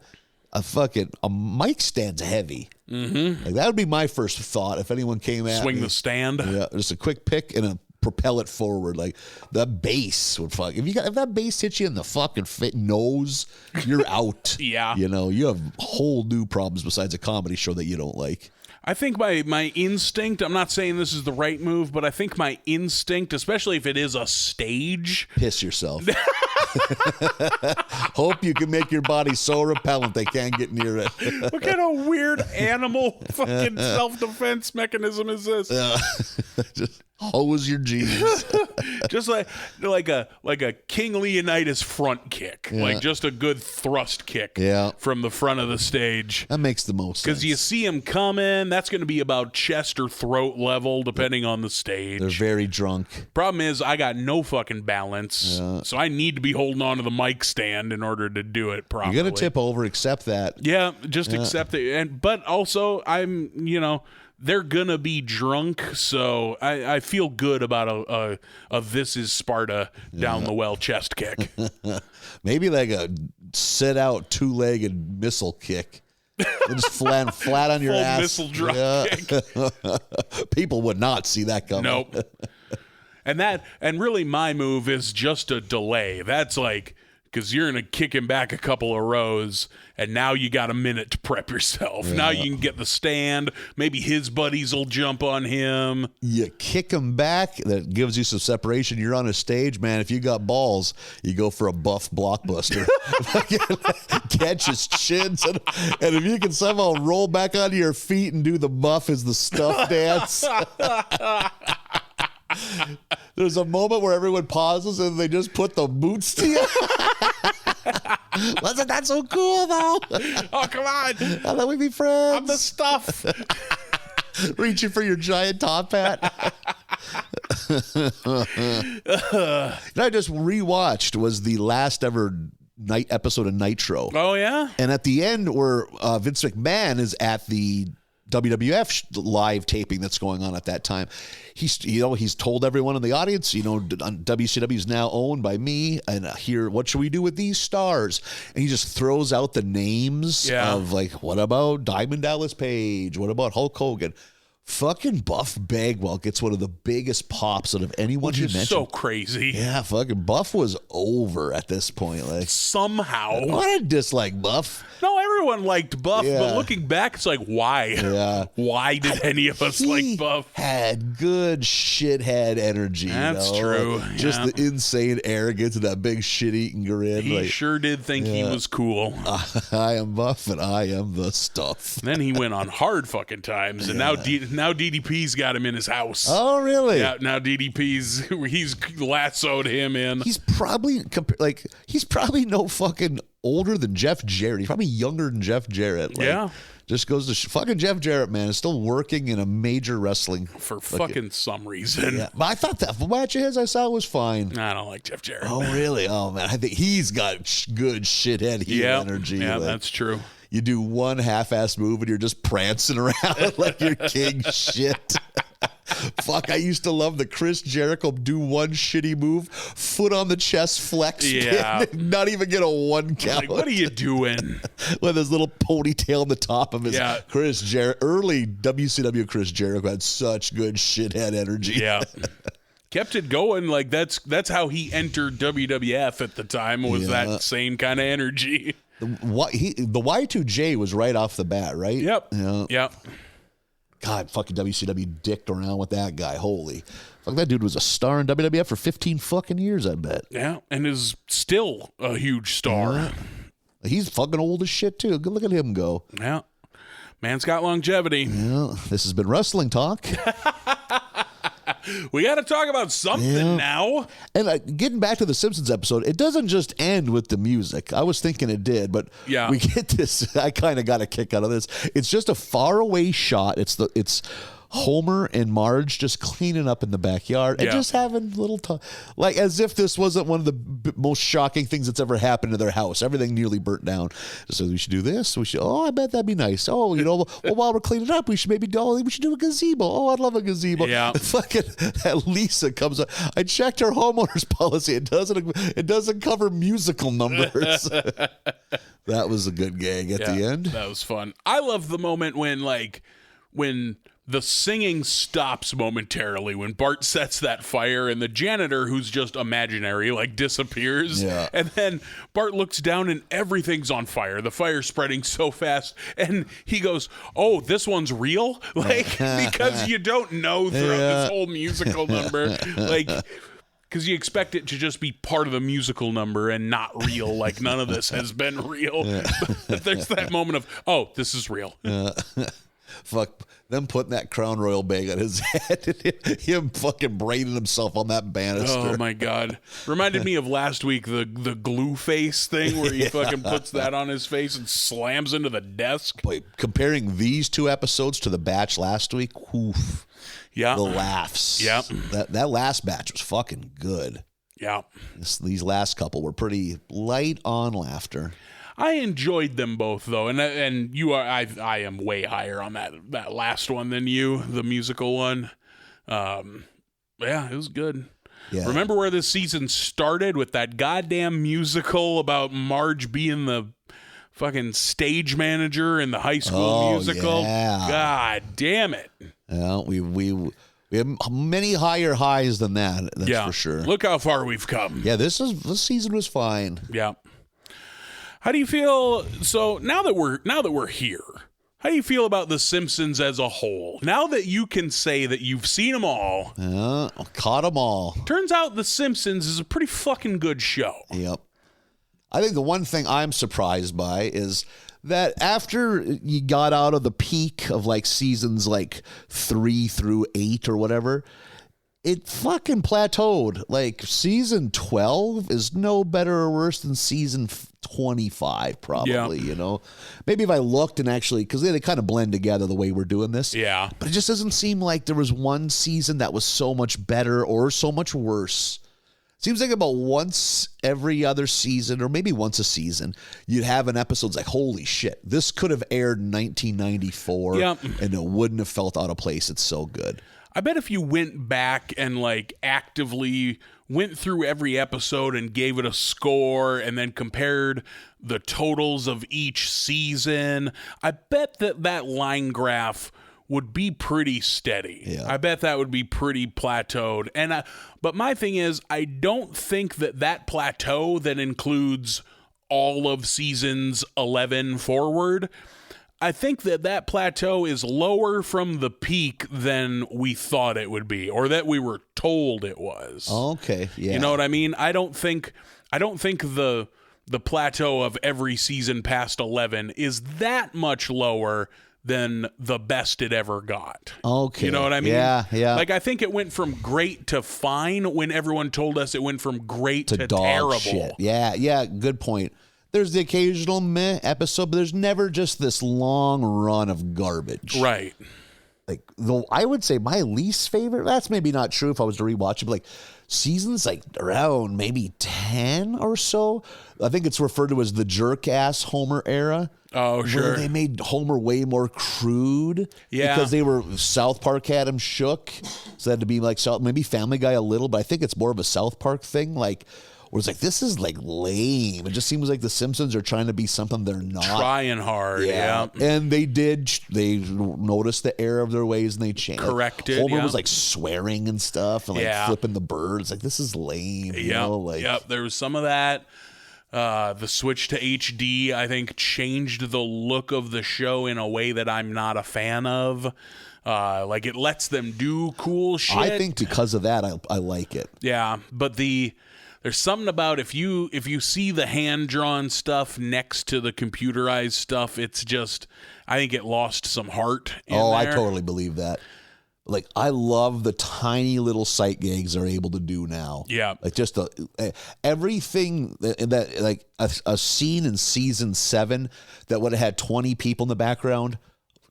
Speaker 3: mic stand's heavy. Mm-hmm. Like, that would be my first thought if anyone came at
Speaker 2: Swing
Speaker 3: me.
Speaker 2: the stand.
Speaker 3: Yeah, just a quick pick and propel it forward. Like the bass would fuck. If that bass hits you in the fucking nose, you're out.
Speaker 2: Yeah.
Speaker 3: You have whole new problems besides a comedy show that you don't like.
Speaker 2: I think my instinct, I'm not saying this is the right move, but I think my instinct, especially if it is a stage.
Speaker 3: Piss yourself. Hope you can make your body so repellent they can't get near it.
Speaker 2: What kind of weird animal fucking self-defense mechanism is this?
Speaker 3: Just hose your jeans.
Speaker 2: Just like a King Leonidas front kick. Like just a good thrust kick from the front of the stage.
Speaker 3: That makes the most sense.
Speaker 2: Because you see him coming, that's going to be about chest or throat level, depending on the stage.
Speaker 3: They're very drunk.
Speaker 2: Problem is, I got no fucking balance, so I need to be holding on to the mic stand in order to do it properly.
Speaker 3: You're going to tip over, accept that.
Speaker 2: Yeah, just accept it. But also, they're gonna be drunk, so I feel good about a This Is Sparta down the well chest kick.
Speaker 3: Maybe like a sit out 2-legged missile kick. Just flat on your
Speaker 2: Full
Speaker 3: ass.
Speaker 2: missile drop kick.
Speaker 3: People would not see that coming.
Speaker 2: Nope. And really my move is just a delay. That's like, because you're going to kick him back a couple of rows, and now you got a minute to prep yourself. Yeah. Now you can get the stand. Maybe his buddies will jump on him.
Speaker 3: You kick him back. That gives you some separation. You're on a stage, man. If you got balls, you go for a buff blockbuster. Catch his chins. And if you can somehow roll back onto your feet and do the muff as the stuff dance. There's a moment where everyone pauses and they just put the boots to you. Wasn't that so cool, though?
Speaker 2: Oh, come on.
Speaker 3: Now that we be friends.
Speaker 2: I'm the stuff.
Speaker 3: Reaching for your giant top hat. I just rewatched was the last ever night episode of Nitro.
Speaker 2: Oh, yeah?
Speaker 3: And at the end where Vince McMahon is at the WWF live taping that's going on at that time. He's told everyone in the audience, WCW is now owned by me, and here, what should we do with these stars? And he just throws out the names of like, what about Diamond Dallas Page? What about Hulk Hogan? Fucking Buff Bagwell gets one of the biggest pops out of anyone he mentioned.
Speaker 2: So crazy.
Speaker 3: Yeah, fucking Buff was over at this point. Like
Speaker 2: somehow.
Speaker 3: I didn't dislike Buff.
Speaker 2: No, everyone liked Buff, but looking back, it's like, why?
Speaker 3: Yeah.
Speaker 2: Why did any of us like Buff?
Speaker 3: Had good shithead energy.
Speaker 2: That's true.
Speaker 3: Just the insane arrogance of that big shit-eating grin.
Speaker 2: He sure did think he was cool.
Speaker 3: I am Buff and I am the stuff.
Speaker 2: And then he went on Hard Fucking Times, and now DDP's got him in his house.
Speaker 3: Oh, really?
Speaker 2: Yeah, now DDP's, he's lassoed him in.
Speaker 3: He's probably no fucking older than Jeff Jarrett. He's probably younger than Jeff Jarrett. Just goes to fucking Jeff Jarrett, man, is still working in a major wrestling
Speaker 2: for fucking some reason.
Speaker 3: Yeah, but I thought that match of his I saw was fine.
Speaker 2: I don't like Jeff Jarrett.
Speaker 3: Oh, really? Oh, man, I think he's got good shithead heel energy.
Speaker 2: Yeah, that's true.
Speaker 3: You do one half-ass move and you're just prancing around like you're king shit. Fuck, I used to love the Chris Jericho do one shitty move, foot on the chest flex, not even get a one count.
Speaker 2: Like, what are you doing?
Speaker 3: With his little ponytail on the top of his Chris Jericho. Early WCW Chris Jericho had such good shithead energy.
Speaker 2: Yeah. Kept it going. Like that's how he entered WWF at the time, was that same kind of energy.
Speaker 3: The Y2J was right off the bat, right?
Speaker 2: Yep. Yep.
Speaker 3: God, fucking WCW dicked around with that guy. Holy. Fuck, that dude was a star in WWF for 15 fucking years, I bet.
Speaker 2: Yeah, and is still a huge star.
Speaker 3: Yeah. He's fucking old as shit, too. Good look at him go.
Speaker 2: Yeah. Man's got longevity.
Speaker 3: Yeah. This has been Wrestling Talk.
Speaker 2: We got to talk about something now.
Speaker 3: And getting back to the Simpsons episode, it doesn't just end with the music. I was thinking it did, but
Speaker 2: Yeah.
Speaker 3: we get this. I kind of got a kick out of this. It's just a faraway shot. It's Homer and Marge just cleaning up in the backyard and
Speaker 2: Yeah.
Speaker 3: just having little like as if this wasn't one of the most shocking things that's ever happened to their house. Everything nearly burnt down. So we should do this. We should. Oh, I bet that'd be nice. Oh, well, while we're cleaning up, we should maybe go. We should do a gazebo. Oh, I'd love a gazebo.
Speaker 2: Yeah.
Speaker 3: Fucking that Lisa comes up. I checked her homeowner's policy. It doesn't cover musical numbers. That was a good gag at the end.
Speaker 2: That was fun. I love the moment when the singing stops momentarily when Bart sets that fire and the janitor, who's just imaginary, like disappears.
Speaker 3: Yeah.
Speaker 2: And then Bart looks down and everything's on fire. The fire's spreading so fast. And he goes, "Oh, this one's real?" Like, because you don't know throughout this whole musical number. Like, because you expect it to just be part of the musical number and not real, like none of this has been real. But there's that moment of, oh, this is real.
Speaker 3: Fuck them putting that Crown Royal bag on his head. Him fucking braining himself on that banister.
Speaker 2: Oh my god! Reminded me of last week, the glue face thing where he fucking puts that on his face and slams into the desk.
Speaker 3: Boy, comparing these two episodes to the batch last week, oof,
Speaker 2: Yeah,
Speaker 3: the laughs.
Speaker 2: Yeah.
Speaker 3: That last batch was fucking good.
Speaker 2: yeah.
Speaker 3: These last couple were pretty light on laughter.
Speaker 2: I enjoyed them both though, and you are I am way higher on that last one than you, the musical one. Yeah, it was good.
Speaker 3: Yeah.
Speaker 2: Remember where this season started with that goddamn musical about Marge being the fucking stage manager in the High School Musical?
Speaker 3: Yeah.
Speaker 2: God damn it.
Speaker 3: Yeah, we have many higher highs than that. That's for sure.
Speaker 2: Look how far we've come.
Speaker 3: Yeah, this season was fine.
Speaker 2: Yeah. How do you feel? So now that we're here, how do you feel about The Simpsons as a whole? Now that you can say that you've seen them all,
Speaker 3: Caught them all.
Speaker 2: turns out The Simpsons is a pretty fucking good show.
Speaker 3: Yep. I think the one thing I'm surprised by is that after you got out of the peak of like seasons like 3 through 8 or whatever, it fucking plateaued. Like season 12 is no better or worse than season 25 probably, you know. Maybe if I looked and actually, because they kind of blend together the way we're doing this.
Speaker 2: Yeah.
Speaker 3: But it just doesn't seem like there was one season that was so much better or so much worse. Seems like about once every other season, or maybe once a season, you'd have an episode like, holy shit, this could have aired in 1994
Speaker 2: Yep.
Speaker 3: and it wouldn't have felt out of place. It's so good.
Speaker 2: I bet if you went back and like actively went through every episode and gave it a score and then compared the totals of each season, I bet that line graph would be pretty steady.
Speaker 3: Yeah.
Speaker 2: I bet that would be pretty plateaued. And but my thing is, I don't think that plateau that includes all of seasons 11 forward. I think that plateau is lower from the peak than we thought it would be, or that we were told it was.
Speaker 3: Okay, yeah.
Speaker 2: You know what I mean? I don't think the plateau of every season past 11 is that much lower than the best it ever got.
Speaker 3: Okay.
Speaker 2: You know what I mean?
Speaker 3: Yeah.
Speaker 2: Like, I think it went from great to fine when everyone told us it went from great to
Speaker 3: dog
Speaker 2: terrible.
Speaker 3: shit. Yeah, good point. There's the occasional meh episode, but there's never just this long run of garbage.
Speaker 2: Right.
Speaker 3: Like, though I would say my least favorite, that's maybe not true if I was to rewatch it, but like seasons like around maybe 10 or so. I think it's referred to as the jerk ass Homer era.
Speaker 2: Oh, sure.
Speaker 3: Where they made Homer way more crude.
Speaker 2: Yeah.
Speaker 3: Because they were, South Park had him shook. So that had to be like, maybe Family Guy a little, but I think it's more of a South Park thing. Like, where it's like, this is like lame. It just seems like the Simpsons are trying to be something they're not.
Speaker 2: Trying hard. Yeah.
Speaker 3: And they noticed the error of their ways and they changed.
Speaker 2: Corrected,
Speaker 3: Homer
Speaker 2: yeah.
Speaker 3: was like swearing and stuff and like
Speaker 2: Yeah.
Speaker 3: flipping the birds. Like, this is lame. You know? Like,
Speaker 2: Yep. There was some of that. The switch to HD, I think, changed the look of the show in a way that I'm not a fan of. Like, it lets them do cool shit.
Speaker 3: I think because of that, I like it.
Speaker 2: Yeah, but there's something about if you see the hand-drawn stuff next to the computerized stuff, it's just, I think it lost some heart in
Speaker 3: I
Speaker 2: there.
Speaker 3: totally believe that. Like, I love the tiny little sight gags they're able to do now.
Speaker 2: Yeah.
Speaker 3: Like, just everything that like a scene in season 7 that would have had 20 people in the background,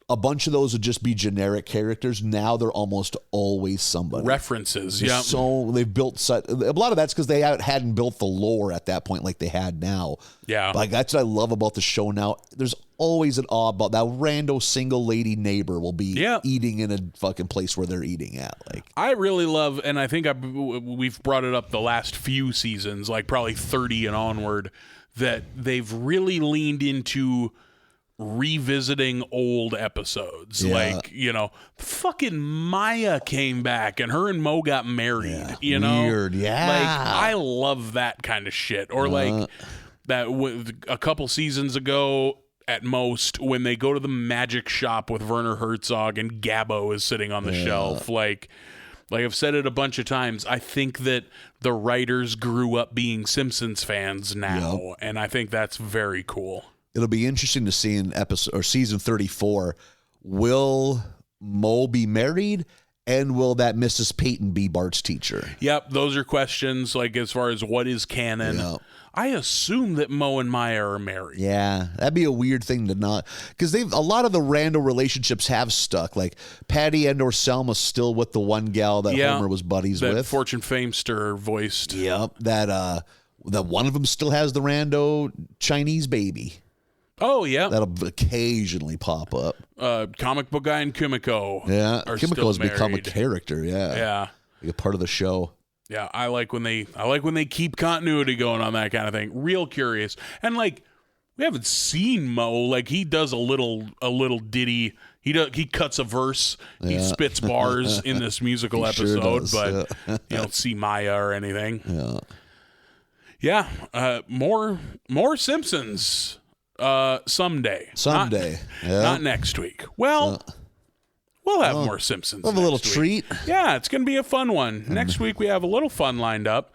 Speaker 3: a bunch of those would just be generic characters. Now they're almost always somebody.
Speaker 2: References,
Speaker 3: They're
Speaker 2: yeah.
Speaker 3: So they've built a lot of that's because they hadn't built the lore at that point like they had now.
Speaker 2: Yeah.
Speaker 3: Like, that's what I love about the show now. There's always an oddball. That rando single lady neighbor will be eating in a fucking place where they're eating at. Like,
Speaker 2: I really love, and I think we've brought it up the last few seasons, like probably 30 and onward, that they've really leaned into revisiting old episodes.
Speaker 3: Yeah.
Speaker 2: Like, you know, fucking Maya came back and her and Mo got married, you know?
Speaker 3: Weird, yeah.
Speaker 2: Like, I love that kind of shit. Or like that a couple seasons ago at most, when they go to the magic shop with Werner Herzog and Gabbo is sitting on the shelf. Like I've said it a bunch of times, I think that the writers grew up being Simpsons fans now, and I think that's very cool.
Speaker 3: It'll be interesting to see in episode or season 34, will Mo be married, and will that Mrs. Peyton be Bart's teacher?
Speaker 2: Yep, those are questions, like, as far as what is canon.
Speaker 3: Yep.
Speaker 2: I assume that Mo and Maya are married.
Speaker 3: Yeah, that'd be a weird thing to not, because a lot of the random relationships have stuck. Like, Patty and/or Selma's still with the one gal that Homer was buddies
Speaker 2: that
Speaker 3: with.
Speaker 2: Fortune Famester voiced.
Speaker 3: Yep, that one of them still has the rando Chinese baby.
Speaker 2: Oh, yeah.
Speaker 3: That'll occasionally pop up.
Speaker 2: Comic book guy and Kimiko.
Speaker 3: Yeah,
Speaker 2: are
Speaker 3: Kimiko's
Speaker 2: still
Speaker 3: become a
Speaker 2: married.
Speaker 3: character. Yeah,
Speaker 2: Yeah.
Speaker 3: like a part of the show.
Speaker 2: Yeah, I like when they keep continuity going on that kind of thing. Real curious. And like, we haven't seen Mo. Like, he does a little ditty. He cuts a verse. He spits bars in this musical
Speaker 3: He sure
Speaker 2: episode,
Speaker 3: does,
Speaker 2: but you don't see Maya or anything. Yeah. More Simpsons someday.
Speaker 3: Someday.
Speaker 2: Not next week. Well, we'll have more Simpsons.
Speaker 3: We'll have a little
Speaker 2: next week.
Speaker 3: treat.
Speaker 2: Yeah, it's going to be a fun one. Next week, we have a little fun lined up.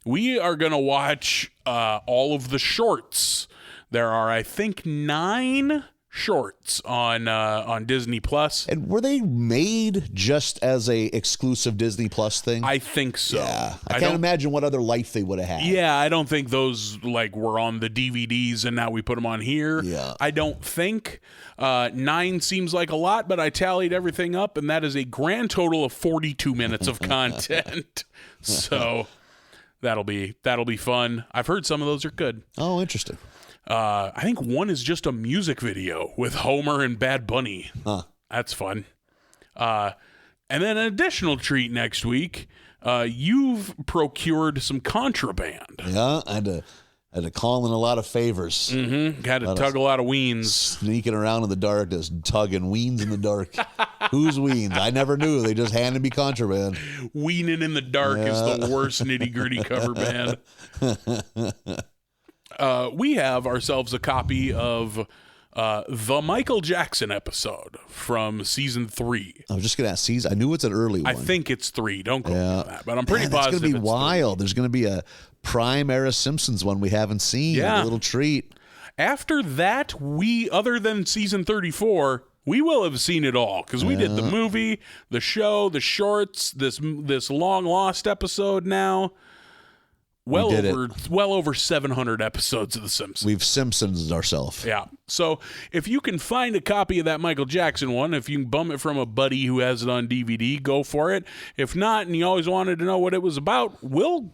Speaker 2: We are going to watch all of the shorts. There are, I think, 9 shorts on Disney Plus.
Speaker 3: And were they made just as a exclusive Disney Plus thing?
Speaker 2: I think so.
Speaker 3: Yeah. I can't imagine what other life they would have had.
Speaker 2: Yeah, I don't think those like were on the DVDs and now we put them on here.
Speaker 3: Yeah.
Speaker 2: I don't think. 9 seems like a lot, but I tallied everything up, and that is a grand total of 42 minutes of content. So that'll be fun. I've heard some of those are good.
Speaker 3: Oh, interesting.
Speaker 2: I think one is just a music video with Homer and Bad Bunny.
Speaker 3: Huh.
Speaker 2: That's fun. And then an additional treat next week. You've procured some contraband.
Speaker 3: Yeah, I had to call in a lot of favors.
Speaker 2: Mm-hmm. Had to tug a lot of weens.
Speaker 3: Sneaking around in the dark, just tugging weens in the dark. Who's weens? I never knew. They just handed me contraband.
Speaker 2: Weening in the dark is the worst nitty-gritty cover band. We have ourselves a copy of the Michael Jackson episode from season 3.
Speaker 3: I was just going to ask season. I knew it's an early one.
Speaker 2: I think it's 3. Don't quote me on that, but I'm pretty positive
Speaker 3: it's going to be
Speaker 2: it's
Speaker 3: wild. There's going to be a prime era Simpsons one we haven't seen.
Speaker 2: Yeah.
Speaker 3: A little treat.
Speaker 2: After that, other than season 34, we will have seen it all because we did the movie, the show, the shorts, this long lost episode now. Well over 700 episodes of The Simpsons.
Speaker 3: We've Simpsons ourselves.
Speaker 2: Yeah. So if you can find a copy of that Michael Jackson one, if you can bum it from a buddy who has it on DVD, go for it. If not, and you always wanted to know what it was about, we'll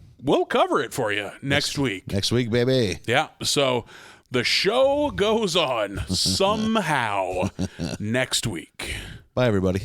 Speaker 2: cover it for you next week.
Speaker 3: Next week, baby.
Speaker 2: Yeah. So the show goes on somehow next week.
Speaker 3: Bye, everybody.